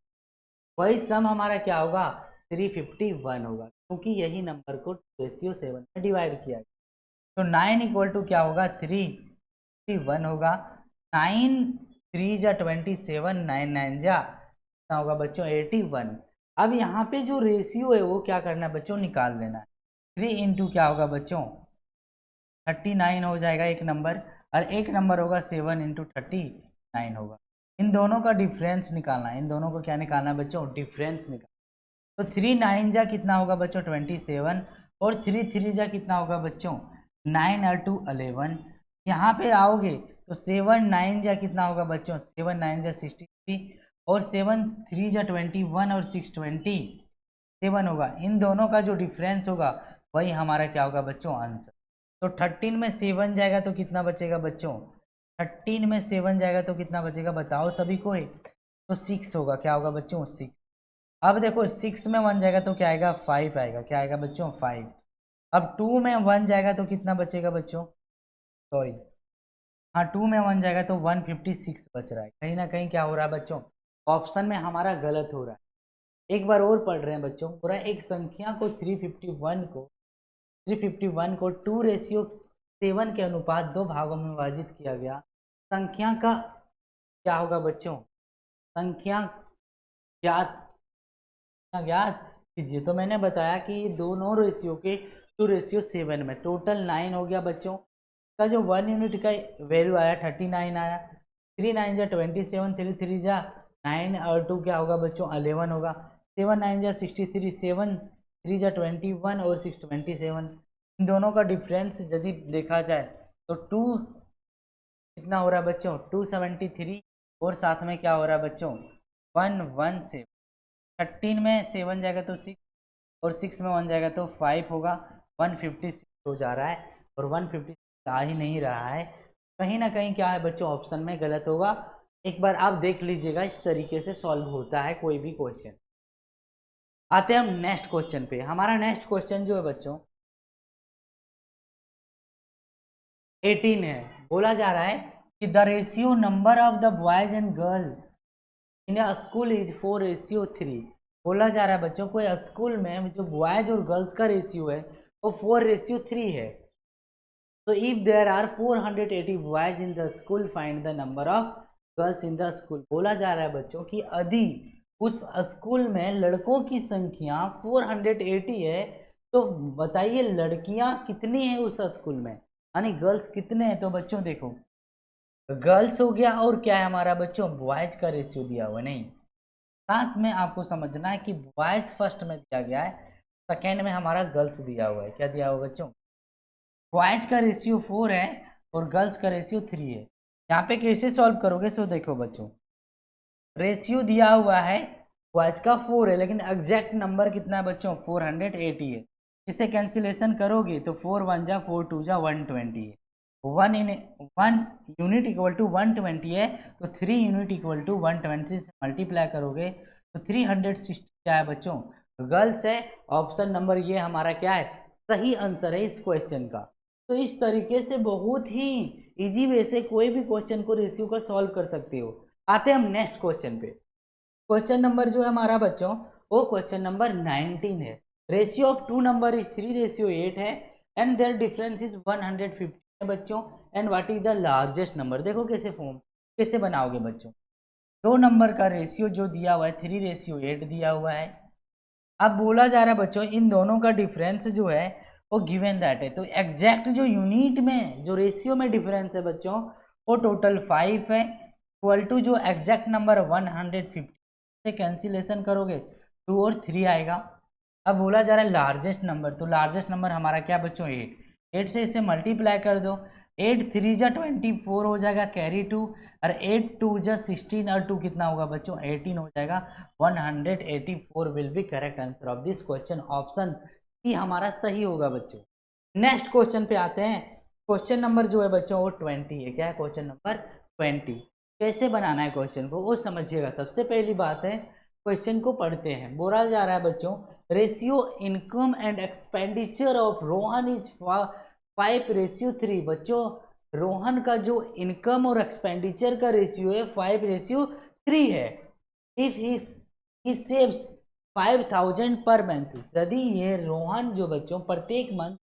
वही सम हमारा क्या होगा, 351 होगा, क्योंकि यही नंबर को 2:7 में डिवाइड किया गया। तो 9 इक्वल टू क्या होगा, 351 होगा। 9 3 जा 27, 9 9 जा कितना होगा बच्चों, 81। अब यहाँ पे जो रेशियो है वो क्या करना है बच्चों, निकाल लेना है। 3 इंटू क्या होगा बच्चों, 39 हो जाएगा एक नंबर, और एक नंबर होगा 7 इंटू 39 होगा। इन दोनों का डिफरेंस निकालना है, इन दोनों को क्या निकालना है बच्चों, डिफरेंस निकालना। तो 3 9 जा कितना होगा बच्चों, 27, और 3 3 जा कितना होगा बच्चों, 9 और 2 11। यहाँ पे आओगे तो 7 9 जा कितना होगा बच्चों, 7 9 जा 63, और 7 3 जा 21, और 6 27 होगा। इन दोनों का जो डिफरेंस होगा वही हमारा क्या होगा बच्चों, आंसर। तो 13 में 7 जाएगा तो कितना बचेगा बच्चों, 13 में 7 जाएगा तो कितना बचेगा, बताओ सभी को ही। तो 6 होगा, क्या होगा बच्चों, 6। अब देखो 6 में 1 जाएगा तो क्या आएगा, 5 आएगा, क्या आएगा बच्चों, 5। अब 2 में 1 जाएगा तो कितना बचेगा बच्चों, सॉरी, हाँ 2 में 1 जाएगा तो 156 बच रहा है। कहीं ना कहीं क्या हो रहा है बच्चों, ऑप्शन में हमारा गलत हो रहा है। एक बार और पढ़ रहे हैं बच्चों, पूरा एक संख्या को 351 को 2:7 के अनुपात 2 भागों में विभाजित किया गया। संख्या का क्या होगा बच्चों, संख्या ज्ञात ज्ञात कीजिए। तो मैंने बताया कि ये दोनों रेशियो के 2:7 में टोटल 9 हो गया बच्चों। का जो 1 यूनिट का वैल्यू आया 39 आया। 3 9 जा 27, 3 3 जा 9, और 2 क्या होगा बच्चों, 11 होगा। 7 9 जा 63, 7 3 जा 21, और 6 27। इन दोनों का डिफरेंस यदि देखा जाए तो 2 कितना हो रहा है बच्चों, 273, और साथ में क्या हो रहा है बच्चों, 117। 13 में 7 जाएगा तो 6, और 6 में 1 जाएगा तो 5 होगा। 156 हो जा रहा है, और 156 आ ही नहीं रहा है। कहीं ना कहीं क्या है बच्चों, ऑप्शन में गलत होगा। एक बार आप देख लीजिएगा, इस तरीके से सॉल्व होता है कोई भी क्वेश्चन। आते हैं हम नेक्स्ट क्वेश्चन पे। हमारा नेक्स्ट क्वेश्चन जो है बच्चों 18 है। बोला जा रहा है कि the ratio number of the boys and girl in a school is 4:3। बोला जा रहा है बच्चों, कोई स्कूल में जो बॉयज और गर्ल्स का रेशियो है वो 4:3 है। तो if there are 480 boys in the school, find the number of girls in the school. बोला जा रहा है बच्चों कि यदि उस स्कूल में लड़कों की संख्या 480 है, तो बताइए लड़कियां कितनी हैं उस स्कूल में, यानी गर्ल्स कितने हैं। तो बच्चों देखो, गर्ल्स हो गया, और क्या है हमारा बच्चों, बॉयज का रेशियो दिया हुआ नहीं। साथ में आपको समझना है कि बॉयज फर्स्ट में दिया गया है, सेकेंड में हमारा गर्ल्स दिया हुआ है। क्या दिया हुआ बच्चों, बॉयज का रेशियो 4 है और गर्ल्स का रेशियो 3 है। यहाँ पे कैसे सॉल्व करोगे, सो देखो बच्चों, रेशियो दिया हुआ है बॉयज का 4 है, लेकिन एग्जैक्ट नंबर कितना है बच्चों, 480 है। इसे कैंसिलेशन करोगे तो 4 1 जा 4 2 जा 120 है। 1 यूनिट इक्वल टू 120 है, तो 3 यूनिट इक्वल टू 120 से मल्टीप्लाई करोगे तो 360 क्या है बच्चों, गर्ल्स है। ऑप्शन नंबर ये हमारा क्या है, सही आंसर है इस क्वेश्चन का। तो इस तरीके से बहुत ही इजी वे से कोई भी क्वेश्चन को रेशियो का सॉल्व कर सकते हो। आते हैं हम नेक्स्ट क्वेश्चन पे। क्वेश्चन नंबर जो है हमारा बच्चों, वो क्वेश्चन नंबर 19 है। Ratio of two number is 3:8 है, एंड देयर डिफरेंस इज 150 है बच्चों। And what is the largest number. देखो कैसे फॉर्म कैसे बनाओगे बच्चों, दो नंबर का रेशियो जो दिया हुआ है 3:8 दिया हुआ है। अब बोला जा रहा है बच्चों इन दोनों का डिफरेंस जो है वो गिवन दैट है। तो एग्जैक्ट जो यूनिट में जो रेशियो में डिफरेंस है बच्चों, वो टोटल 5 है, इक्वल टू जो एग्जैक्ट नंबर 150 से कैंसिलेशन करोगे 2 और 3 आएगा। अब बोला जा रहा है लार्जेस्ट नंबर, तो लार्जेस्ट नंबर हमारा क्या बच्चों 8 से इसे मल्टीप्लाई कर दो। 8 3 जा 24 हो जाएगा, कैरी 2, और 8 2 जा 16 और 2 कितना होगा बच्चों 18 हो जाएगा। 184 will be correct answer of this question, option C हमारा सही होगा बच्चों। नेक्स्ट क्वेश्चन पे आते हैं। क्वेश्चन नंबर जो है बच्चों वो 20 है। क्या है क्वेश्चन नंबर 20? कैसे बनाना है क्वेश्चन को वो समझिएगा। सबसे पहली बात है, क्वेश्चन को पढ़ते हैं। बोला जा रहा है बच्चों, ratio income and expenditure of Rohan is 5:3। बच्चों रोहन का जो इनकम और एक्सपेंडिचर का रेशियो है 5:3 है। If he saves 5000 per month, यदि ये रोहन जो बच्चों प्रत्येक मंथ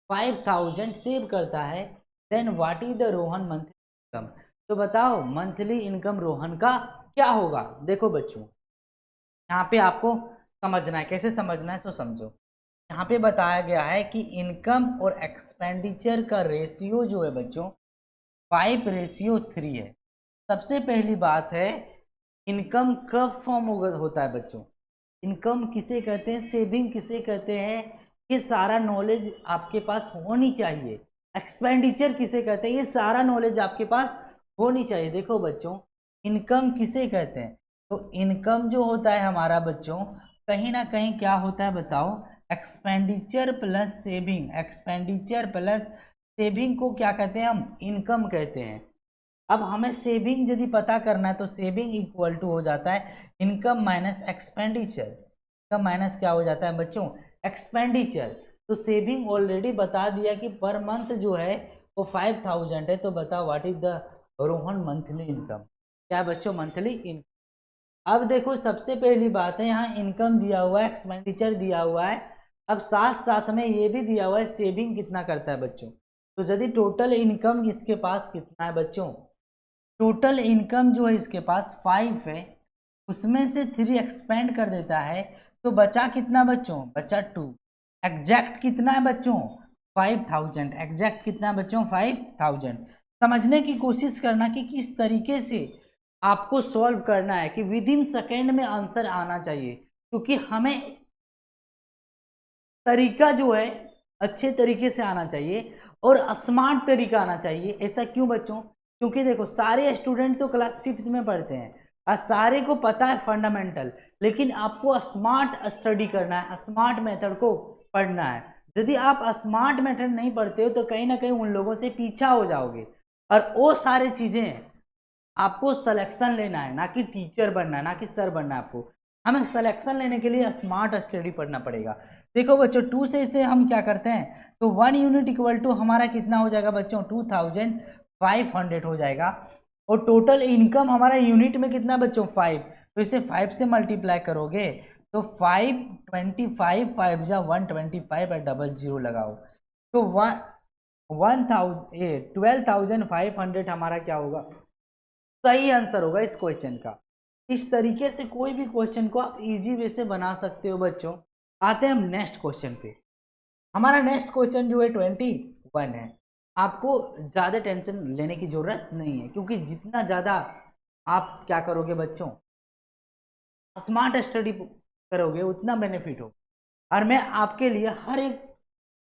5000 सेव करता है, then what is the Rohan monthly income? तो बताओ मंथली इनकम रोहन का क्या होगा। देखो बच्चों यहाँ पे आपको समझना है, कैसे समझना है सो समझो। यहाँ पे बताया गया है कि इनकम और एक्सपेंडिचर का रेशियो जो है बच्चों 5:3 है। सबसे पहली बात है, इनकम कब फॉर्म होता है बच्चों? इनकम किसे कहते हैं, सेविंग किसे कहते हैं, ये सारा नॉलेज आपके पास होनी चाहिए। एक्सपेंडिचर किसे कहते हैं, ये सारा नॉलेज आपके पास होनी चाहिए। देखो बच्चों इनकम किसे कहते हैं, तो इनकम जो होता है हमारा बच्चों कहीं ना कहीं क्या होता है बताओ, expenditure plus saving. Expenditure plus saving को क्या कहते हैं हम, इनकम कहते हैं। अब हमें सेविंग यदि पता करना है तो सेविंग इक्वल टू हो जाता है income minus expenditure. Income minus क्या हो जाता है बच्चों, एक्सपेंडिचर। तो सेविंग ऑलरेडी बता दिया कि पर मंथ जो है वो 5000 है। तो बताओ what is the Rohan monthly income? क्या बच्चों, मंथली इनकम। अब देखो सबसे पहली बात है, यहाँ इनकम दिया हुआ है, एक्सपेंडिचर दिया हुआ है। अब साथ साथ में ये भी दिया हुआ है सेविंग कितना करता है बच्चों। तो यदि टोटल इनकम इसके पास कितना है बच्चों, टोटल इनकम जो है इसके पास 5 है, उसमें से 3 एक्सपेंड कर देता है, तो बचा कितना बच्चों, बचा 2। एग्जैक्ट कितना है बच्चों, 5000। एग्जैक्ट कितना बच्चों, 5000। समझने की कोशिश करना कि किस तरीके से आपको सॉल्व करना है, कि विद इन सेकेंड में आंसर आना चाहिए। क्योंकि हमें तरीका जो है अच्छे तरीके से आना चाहिए और स्मार्ट तरीका आना चाहिए। ऐसा क्यों बच्चों, क्योंकि देखो सारे स्टूडेंट तो क्लास 5th में पढ़ते हैं और सारे को पता है फंडामेंटल, लेकिन आपको स्मार्ट स्टडी करना है, स्मार्ट मेथड को पढ़ना है। यदि आप स्मार्ट मेथड नहीं पढ़ते हो तो कहीं ना कहीं उन लोगों से पीछा हो जाओगे। और वो सारी चीजें आपको सिलेक्शन लेना है, ना कि टीचर बनना है, ना कि सर बनना है। आपको हमें सिलेक्शन लेने के लिए स्मार्ट स्टडी पढ़ना पड़ेगा। देखो बच्चों 2 से इसे हम क्या करते हैं, तो 1 यूनिट इक्वल टू हमारा कितना हो जाएगा बच्चों, 2500 हो जाएगा। और टोटल इनकम हमारा यूनिट में कितना बच्चों, 5। तो इसे 5 से मल्टीप्लाई करोगे तो 525 5 जा 125 और 00 लगाओ तो 12,500 हमारा क्या होगा, सही आंसर होगा इस क्वेश्चन का। इस तरीके से कोई भी क्वेश्चन को आप इजी वे से बना सकते हो बच्चों। आते हैं हम नेक्स्ट क्वेश्चन पे। हमारा नेक्स्ट क्वेश्चन जो है 21 है। आपको ज़्यादा टेंशन लेने की ज़रूरत नहीं है, क्योंकि जितना ज़्यादा आप क्या करोगे बच्चों, स्मार्ट स्टडी करोगे उतना बेनिफिट हो। और मैं आपके लिए हर एक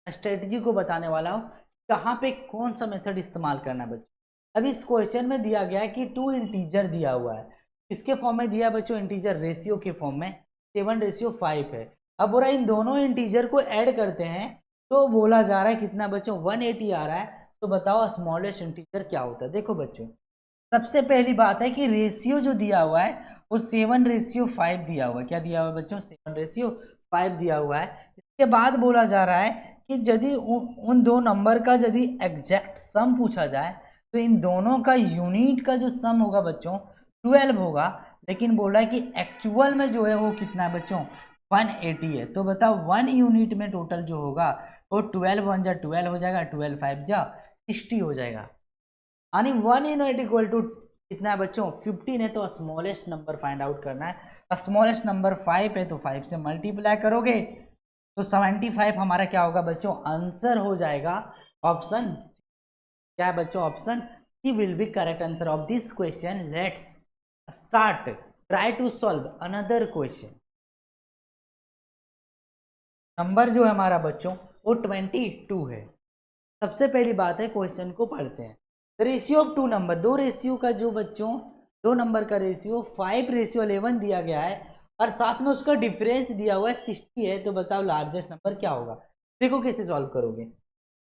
स्ट्रेटजी को बताने वाला हूँ कहाँ पे कौन सा मेथड इस्तेमाल करना है बच्चों। अब इस क्वेश्चन में दिया गया है कि 2 इंटीजर दिया हुआ है, इसके फॉर्म में दिया बच्चों इंटीजर रेशियो के फॉर्म में 7:5 है। अब बोला इन दोनों इंटीजर को ऐड करते हैं तो बोला जा रहा है कितना बच्चों, 180 आ रहा है। तो बताओ स्मॉलेस्ट इंटीजर क्या होता है। देखो बच्चों सबसे पहली बात है कि रेशियो जो दिया हुआ है वो 7:5 दिया हुआ है। क्या दिया हुआ है बच्चों, 7:5 दिया हुआ है। इसके बाद बोला जा रहा है कि यदि उन दो नंबर का यदि एग्जैक्ट सम पूछा जाए तो इन दोनों का यूनिट का जो सम होगा बच्चों 12 होगा। लेकिन बोल रहा है कि एक्चुअल में जो है वो कितना है बच्चों, 180 है। तो बताओ 1 यूनिट में टोटल जो होगा वो 12 1 जा 12 हो जाएगा, 12 5 जा 60 हो जाएगा। यानी 1 यूनिट इक्वल टू कितना है बच्चों, 15 है। तो स्मॉलेस्ट नंबर फाइंड आउट करना है। स्मॉलेस्ट नंबर 5 है तो 5 से मल्टीप्लाई करोगे तो 75 हमारा क्या होगा बच्चों, आंसर हो जाएगा ऑप्शन। क्या है बच्चों, option C will be correct answer of this question. Let's start, try to solve another question. Number जो है हमारा बच्चों वो 22 है। सबसे पहली बात है, क्वेश्चन को पढ़ते हैं। रेशियो ऑफ टू नंबर, दो रेशियो का जो बच्चों, दो नंबर का रेशियो 5:11 दिया गया है और साथ में उसका डिफरेंस दिया हुआ है 60 है। तो बताओ लार्जेस्ट नंबर क्या होगा। देखो कैसे सॉल्व करोगे।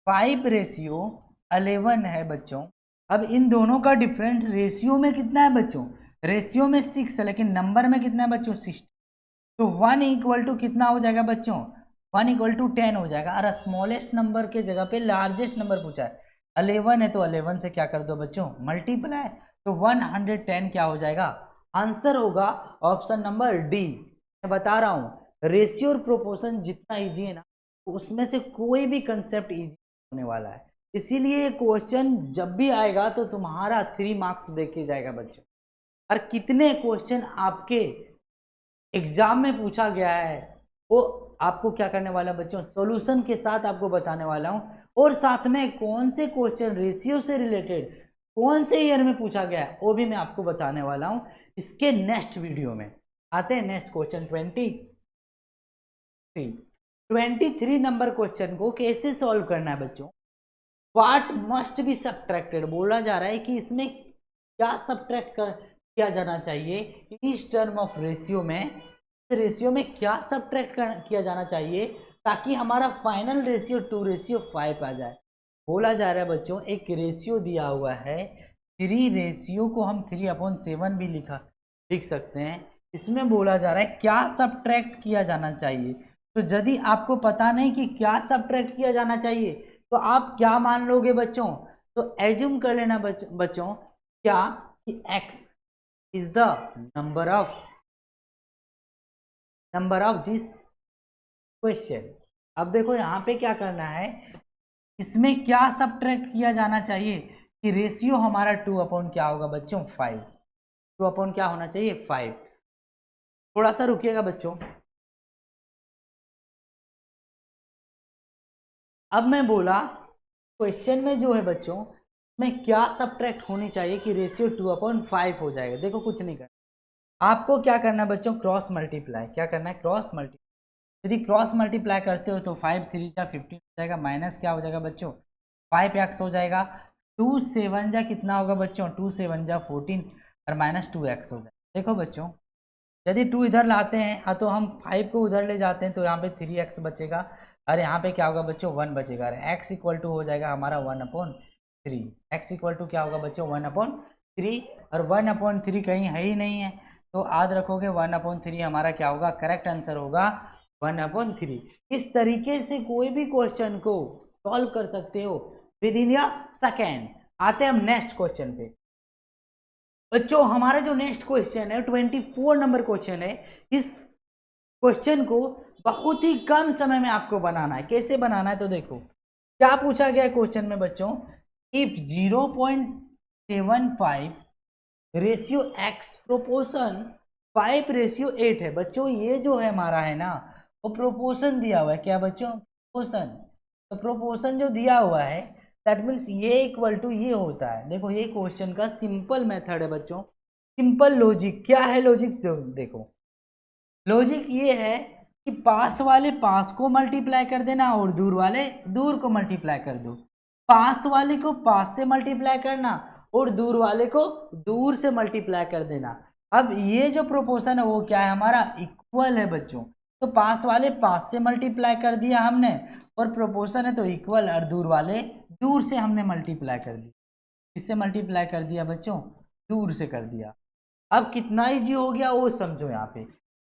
5:11 है बच्चों। अब इन दोनों का डिफरेंस रेशियो में कितना है बच्चों, रेशियो में 6 है, लेकिन नंबर में कितना है बच्चों 60। तो 1 इक्वल टू कितना हो जाएगा बच्चों, 1 इक्वल टू 10 हो जाएगा। और स्मॉलेस्ट नंबर के जगह पे लार्जेस्ट नंबर पूछा है, 11 है, तो 11 से क्या कर दो बच्चों, मल्टीप्लाई। तो 110 क्या हो जाएगा, आंसर होगा ऑप्शन नंबर डी। मैं बता रहा हूँ रेशियो और प्रोपोर्शन जितना इजी है ना, उसमें से कोई भी कंसेप्ट इजी होने वाला है। इसीलिए क्वेश्चन जब भी आएगा तो तुम्हारा 3 मार्क्स देके जाएगा बच्चों। और कितने क्वेश्चन आपके एग्जाम में पूछा गया है वो आपको क्या करने वाला बच्चों, सॉल्यूशन के साथ आपको बताने वाला हूं। और साथ में कौन से क्वेश्चन रेशियो से रिलेटेड कौन से ईयर में पूछा गया है वो भी मैं आपको बताने वाला हूं इसके नेक्स्ट वीडियो में। आते हैं नेक्स्ट क्वेश्चन 23 नंबर क्वेश्चन को कैसे सॉल्व करना है बच्चों। व्हाट मस्ट बी सबट्रैक्टेड, बोला जा रहा है कि इसमें क्या सबट्रैक्ट किया जाना चाहिए इस टर्म ऑफ रेशियो में, रेशियो में क्या सबट्रैक्ट किया जाना चाहिए ताकि हमारा फाइनल रेशियो 2:5 आ जाए। बोला जा रहा है बच्चों एक रेशियो दिया हुआ है 3, रेशियो को हम 3/7 भी लिख सकते हैं। इसमें बोला जा रहा है क्या सबट्रैक्ट किया जाना चाहिए। तो यदि आपको पता नहीं कि क्या सबट्रैक्ट किया जाना चाहिए तो आप क्या मान लोगे बच्चों, तो एज्यूम कर लेना बच्चों क्या कि x is the number of this question. अब देखो यहाँ पे क्या करना है, इसमें क्या सबट्रैक्ट किया जाना चाहिए कि रेशियो हमारा 2 क्या होगा बच्चों 5, 2 क्या होना चाहिए 5। थोड़ा सा रुकिएगा बच्चों। अब मैं बोला क्वेश्चन में जो है बच्चों में क्या सबट्रैक्ट होनी चाहिए कि रेशियो 2/5 हो जाएगा। देखो कुछ नहीं करना, आपको क्या करना है बच्चों, क्रॉस मल्टीप्लाई। क्या करना है, क्रॉस मल्टीप्लाई। यदि क्रॉस मल्टीप्लाई करते हो तो 5 3 जा 15 हो जाएगा, माइनस क्या हो जाएगा बच्चों 5x हो जाएगा। 2 7 जा कितना होगा बच्चों, 2 7 जा 14 और माइनस 2x हो जाएगा। देखो बच्चों यदि 2 इधर लाते हैं हाँ तो हम 5 को उधर ले जाते हैं तो यहाँ पे 3x बचेगा और यहाँ पे क्या होगा बच्चों 1 बचेगा। और x इक्वल टू हो जाएगा हमारा 1/3। x इक्वल टू क्या होगा बच्चों 1/3 और 1/3 कहीं है ही नहीं है तो याद रखोगे 1/3 हमारा क्या होगा, करेक्ट आंसर होगा 1/3। इस तरीके से कोई भी क्वेश्चन को सॉल्व कर सकते हो विद इन अ सेकेंड। आते हैं हम नेक्स्ट क्वेश्चन पे बच्चों। हमारा जो नेक्स्ट क्वेश्चन है 24 नंबर क्वेश्चन है। इस क्वेश्चन को बहुत ही कम समय में आपको बनाना है। कैसे बनाना है तो देखो क्या पूछा गया क्वेश्चन में बच्चों, इफ 0.75 रेशियो x प्रोपोर्शन 5:8 है। बच्चों ये जो है हमारा है ना वो प्रोपोर्शन दिया हुआ है। क्या बच्चों, प्रोपोर्शन। तो प्रोपोर्शन जो दिया हुआ है दैट मीन्स ये इक्वल टू ये होता है। देखो ये क्वेश्चन का सिंपल मेथड है बच्चों, सिंपल लॉजिक। क्या है लॉजिक, देखो लॉजिक ये है कि पास वाले पास को मल्टीप्लाई कर देना और दूर वाले दूर को मल्टीप्लाई कर दो। पास वाले को पास से मल्टीप्लाई करना और दूर वाले को दूर से मल्टीप्लाई कर देना। अब ये जो प्रोपोर्शन है वो क्या है हमारा, इक्वल है बच्चों। तो पास वाले पास से मल्टीप्लाई कर दिया हमने और प्रोपोर्शन है तो इक्वल, और दूर वाले दूर से हमने मल्टीप्लाई कर दिया। किससे मल्टीप्लाई कर दिया बच्चों, दूर से कर दिया। अब कितना इजी हो गया वो समझो। यहाँ पे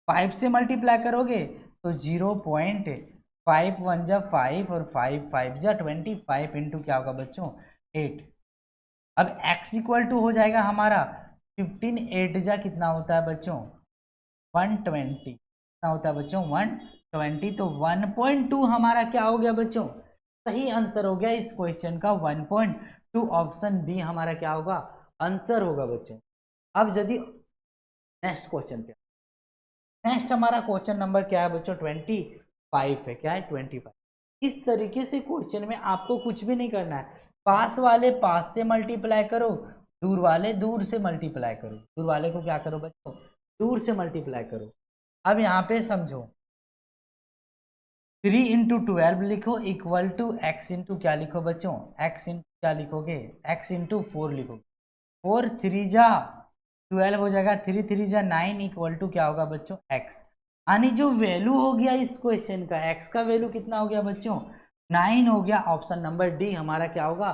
5 से मल्टीप्लाई करोगे तो 0.5 1 जा 5 और 5 5 जा 25 इंटू क्या होगा बच्चों 8। अब x इक्वल टू हो जाएगा हमारा 15 8 जा कितना होता है बच्चों 120। कितना होता है बच्चों 120। तो 1.2 हमारा क्या हो गया बच्चों, सही आंसर हो गया इस क्वेश्चन का 1.2। ऑप्शन बी हमारा क्या होगा, आंसर होगा बच्चों। अब यदि नेक्स्ट क्वेश्चन पे, नेक्स्ट हमारा क्वेश्चन नंबर क्या है बच्चों 25 है। क्या है 25। इस तरीके से क्वेश्चन में आपको कुछ भी नहीं करना है, पास वाले पास से मल्टीप्लाई करो, दूर वाले दूर से मल्टीप्लाई करो। दूर वाले को क्या करो बच्चों, दूर से मल्टीप्लाई करो। अब यहाँ पे समझो 3 इंटू 12 लिखो इक्वल टू x इंटू क्या लिखो बच्चों, x इंटू क्या लिखोगे, x इंटू 4 लिखोगे। 4 3 जा 12 हो जाएगा, 3 3 जा 9 इक्वल टू क्या होगा बच्चों x। यानी जो वैल्यू हो गया इस क्वेश्चन का, x का वैल्यू कितना हो गया बच्चों, 9 हो गया। ऑप्शन नंबर डी हमारा क्या होगा,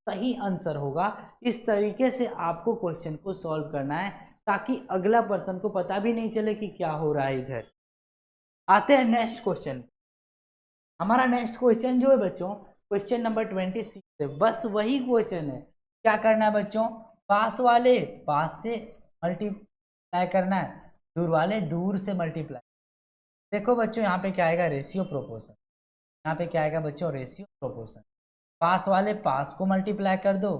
सही आंसर होगा। इस तरीके से आपको क्वेश्चन को सॉल्व करना है ताकि अगला पर्सन को पता भी नहीं चले कि क्या हो रहा है इधर। आते हैं नेक्स्ट क्वेश्चन। हमारा नेक्स्ट क्वेश्चन जो है बच्चों, क्वेश्चन नंबर 26 है, बस वही क्वेश्चन है। क्या करना है बच्चों, पास वाले पास से मल्टीप्लाई करना है, दूर वाले दूर से मल्टीप्लाई। देखो बच्चों यहाँ पे क्या आएगा, रेशियो प्रोपोर्शन। यहाँ पे क्या आएगा बच्चों, रेशियो प्रोपोर्शन। पास वाले पास को मल्टीप्लाई कर दो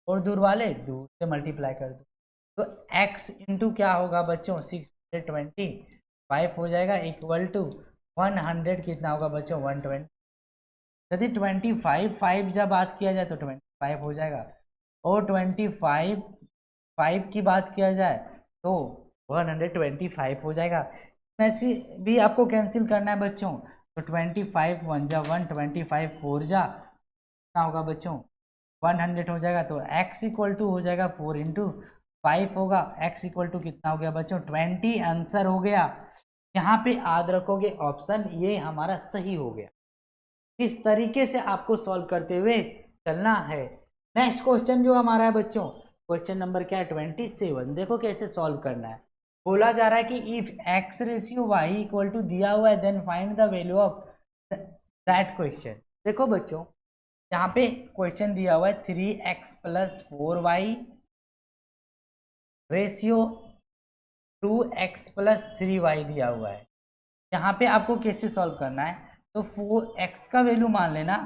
और दूर वाले दूर से मल्टीप्लाई कर दो। तो x इंटू क्या होगा बच्चों, 625 हो जाएगा इक्वल टू 100 कितना होगा बच्चों, 120। यदि 25 जब बात किया जाए तो 25 हो जाएगा, और 5 की बात किया जाए तो 125 हो जाएगा। ऐसे भी आपको कैंसिल करना है बच्चों, तो 25 1 जा 1, 25 4 जा कितना होगा बच्चों, 100 हो जाएगा। तो x इक्वल टू हो जाएगा 4 इंटू 5 होगा, x इक्वल टू कितना हो गया बच्चों, 20 आंसर हो गया। यहाँ पे याद रखोगे ऑप्शन ये हमारा सही हो गया। इस तरीके से आपको सॉल्व करते हुए चलना है। नेक्स्ट क्वेश्चन जो हमारा है बच्चों, क्वेश्चन नंबर क्या है, 27। देखो कैसे सॉल्व करना है। बोला जा रहा है कि if x ratio y equal to दिया हुआ है then find the value of that question. देखो बच्चों यहाँ पे क्वेश्चन दिया हुआ है 3x + 4y ratio 2x + 3y दिया हुआ है। यहाँ पे आपको कैसे सॉल्व करना है, तो 4x का वैल्यू मान लेना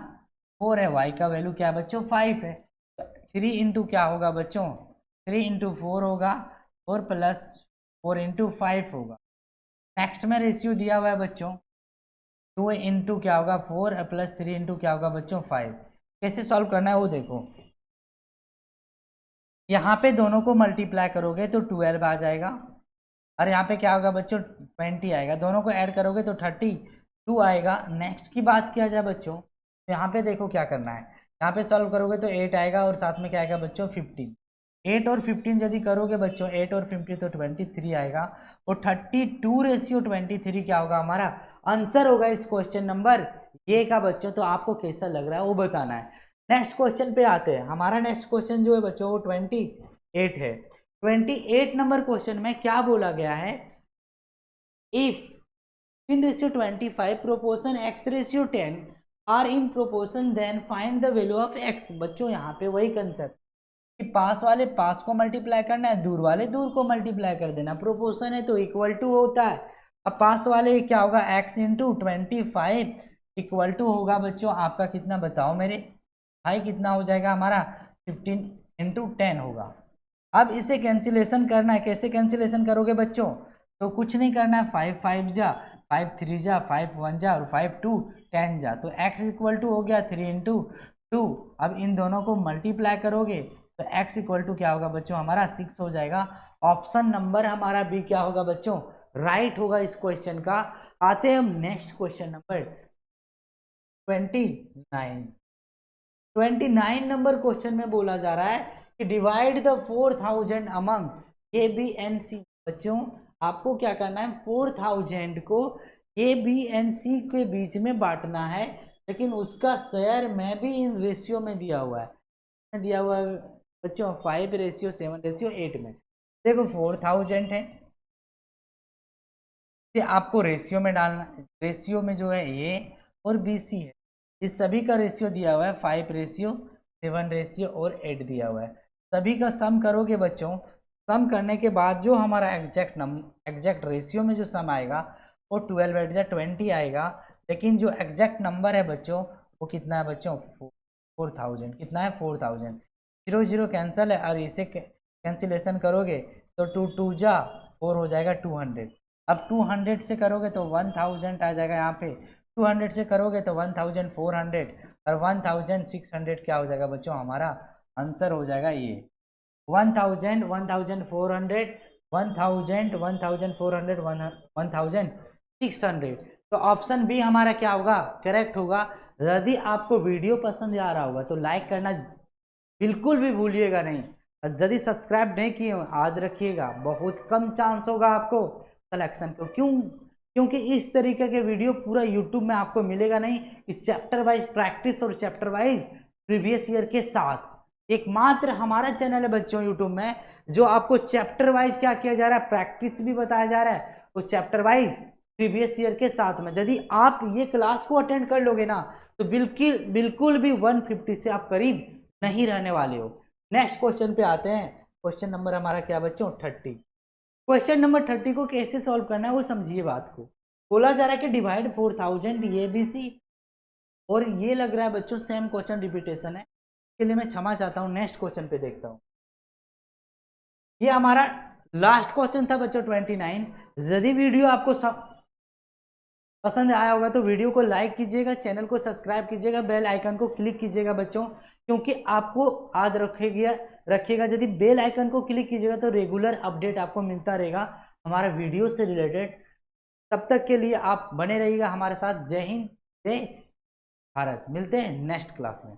4 है, y का वैल्यू क्या है बच्चों 5 है। 3 इंटू क्या होगा बच्चों, 3 इंटू 4 होगा और प्लस 4 इंटू 5 होगा। नेक्स्ट में रेशियो दिया हुआ है बच्चों 2 इंटू क्या होगा 4 प्लस 3 इंटू क्या होगा बच्चों 5। कैसे सॉल्व करना है वो देखो, यहाँ पे दोनों को मल्टीप्लाई करोगे तो 12 आ जाएगा, और यहाँ पे क्या होगा बच्चों 20 आएगा। दोनों को ऐड करोगे तो 32 आएगा। नेक्स्ट की बात किया जाए बच्चों, तो यहाँ पे देखो क्या करना है, यहाँ पे सॉल्व करोगे तो 8 आएगा और साथ में क्या आएगा बच्चों 15। 8 और 15 यदि करोगे बच्चों 8 और 15 तो 23 आएगा, और 32 रेशियो 23 क्या होगा हमारा आंसर होगा इस क्वेश्चन नंबर ये का बच्चों। तो आपको कैसा लग रहा है वो बताना है। नेक्स्ट क्वेश्चन पे आते हैं। हमारा नेक्स्ट क्वेश्चन जो है बच्चों वो 28 है। 28 नंबर क्वेश्चन में क्या बोला गया है, if 15:25 proportion x ratio 10 are in proportion then find the value of x। बच्चों यहाँ पे वही कंसेप्ट कि पास वाले पास को मल्टीप्लाई करना है, दूर वाले दूर को मल्टीप्लाई कर देना, प्रोपोर्शन है तो इक्वल टू होता है। अब पास वाले क्या होगा x इंटू 25 इक्वल टू होगा बच्चों आपका कितना बताओ मेरे भाई, कितना हो जाएगा हमारा 15 इंटू 10 होगा। अब इसे कैंसिलेशन करना है, कैसे कैंसिलेशन करोगे बच्चों, तो कुछ नहीं करना है, 5 5 जा 5 3 जा 5 1 जा और 5 2 10 जा, तो x इक्वल टू हो गया 3 इंटू 2। अब इन दोनों को मल्टीप्लाई करोगे तो x इक्वल टू क्या होगा बच्चों हमारा 6 हो जाएगा। ऑप्शन नंबर हमारा बी क्या होगा बच्चों, राइट होगा इस क्वेश्चन का। आते हैं हम next question number 29 number question में बोला जा रहा है कि divide the 4000 among A B and C. बच्चों आपको क्या करना है, 4000 को ए बी एंड सी के बीच में बांटना है, लेकिन उसका शेयर में भी इन रेशियो में दिया हुआ है, दिया हुआ है बच्चों 5:7:8 में। देखो 4000 है, इसे आपको रेशियो में डालना, रेशियो में जो है ए और बी सी है, इस सभी का रेशियो दिया हुआ है 5:7 और 8 दिया हुआ है। सभी का सम करोगे बच्चों, सम करने के बाद जो हमारा एग्जैक्ट रेशियो में जो सम आएगा वो 12/20 आएगा, लेकिन जो एग्जैक्ट नंबर है बच्चों वो कितना है बच्चों 4000। कितना है 4000। 0 0 कैंसिल है, और इसे कैंसिलेशन करोगे तो 2 2 जा 4 हो जाएगा 200। अब 200 से करोगे तो 1000 आ जाएगा यहाँ पे, 200 से करोगे तो 1400 और 1600 क्या हो जाएगा बच्चों हमारा आंसर हो जाएगा ये 1000 1400 1000 1400 1600 तो ऑप्शन बी हमारा क्या होगा, करेक्ट होगा। यदि आपको वीडियो पसंद आ रहा होगा तो लाइक करना बिल्कुल भी भूलिएगा नहीं, और यदि सब्सक्राइब नहीं किए याद रखिएगा बहुत कम चांस होगा आपको सिलेक्शन को। क्यों? क्योंकि इस तरीके के वीडियो पूरा यूट्यूब में आपको मिलेगा नहीं कि चैप्टर वाइज प्रैक्टिस और चैप्टर वाइज प्रीवियस ईयर के साथ। एकमात्र हमारा चैनल है बच्चों यूट्यूब में जो आपको चैप्टर वाइज क्या किया जा रहा है, प्रैक्टिस भी बताया जा रहा है, वो चैप्टर वाइज प्रीवियस ईयर के साथ में। यदि आप ये क्लास को अटेंड कर लोगे ना तो बिल्कुल बिल्कुल भी 150 से आप करीब नहीं रहने वाले हो। नेक्स्ट क्वेश्चन पे आते हैं। क्वेश्चन नंबर हमारा क्या बच्चों, 30। क्वेश्चन नंबर 30 को कैसे सॉल्व करना है वो समझिए बात को। बोला जा रहा है कि डिवाइड 4000 ये बी सी, और ये लग रहा है बच्चों सेम क्वेश्चन रिपीटेशन है, इसके लिए मैं क्षमा चाहता हूँ। नेक्स्ट क्वेश्चन पे देखता हूँ। ये हमारा लास्ट क्वेश्चन था बच्चों 29। यदि वीडियो आपको पसंद आया होगा तो वीडियो को लाइक कीजिएगा, चैनल को सब्सक्राइब कीजिएगा, बेल आइकन को क्लिक कीजिएगा बच्चों, क्योंकि आपको याद रखिएगा यदि बेल आइकन को क्लिक कीजिएगा तो रेगुलर अपडेट आपको मिलता रहेगा हमारा वीडियो से रिलेटेड। तब तक के लिए आप बने रहिएगा हमारे साथ। जय हिंद, जय भारत। मिलते हैं नेक्स्ट क्लास में।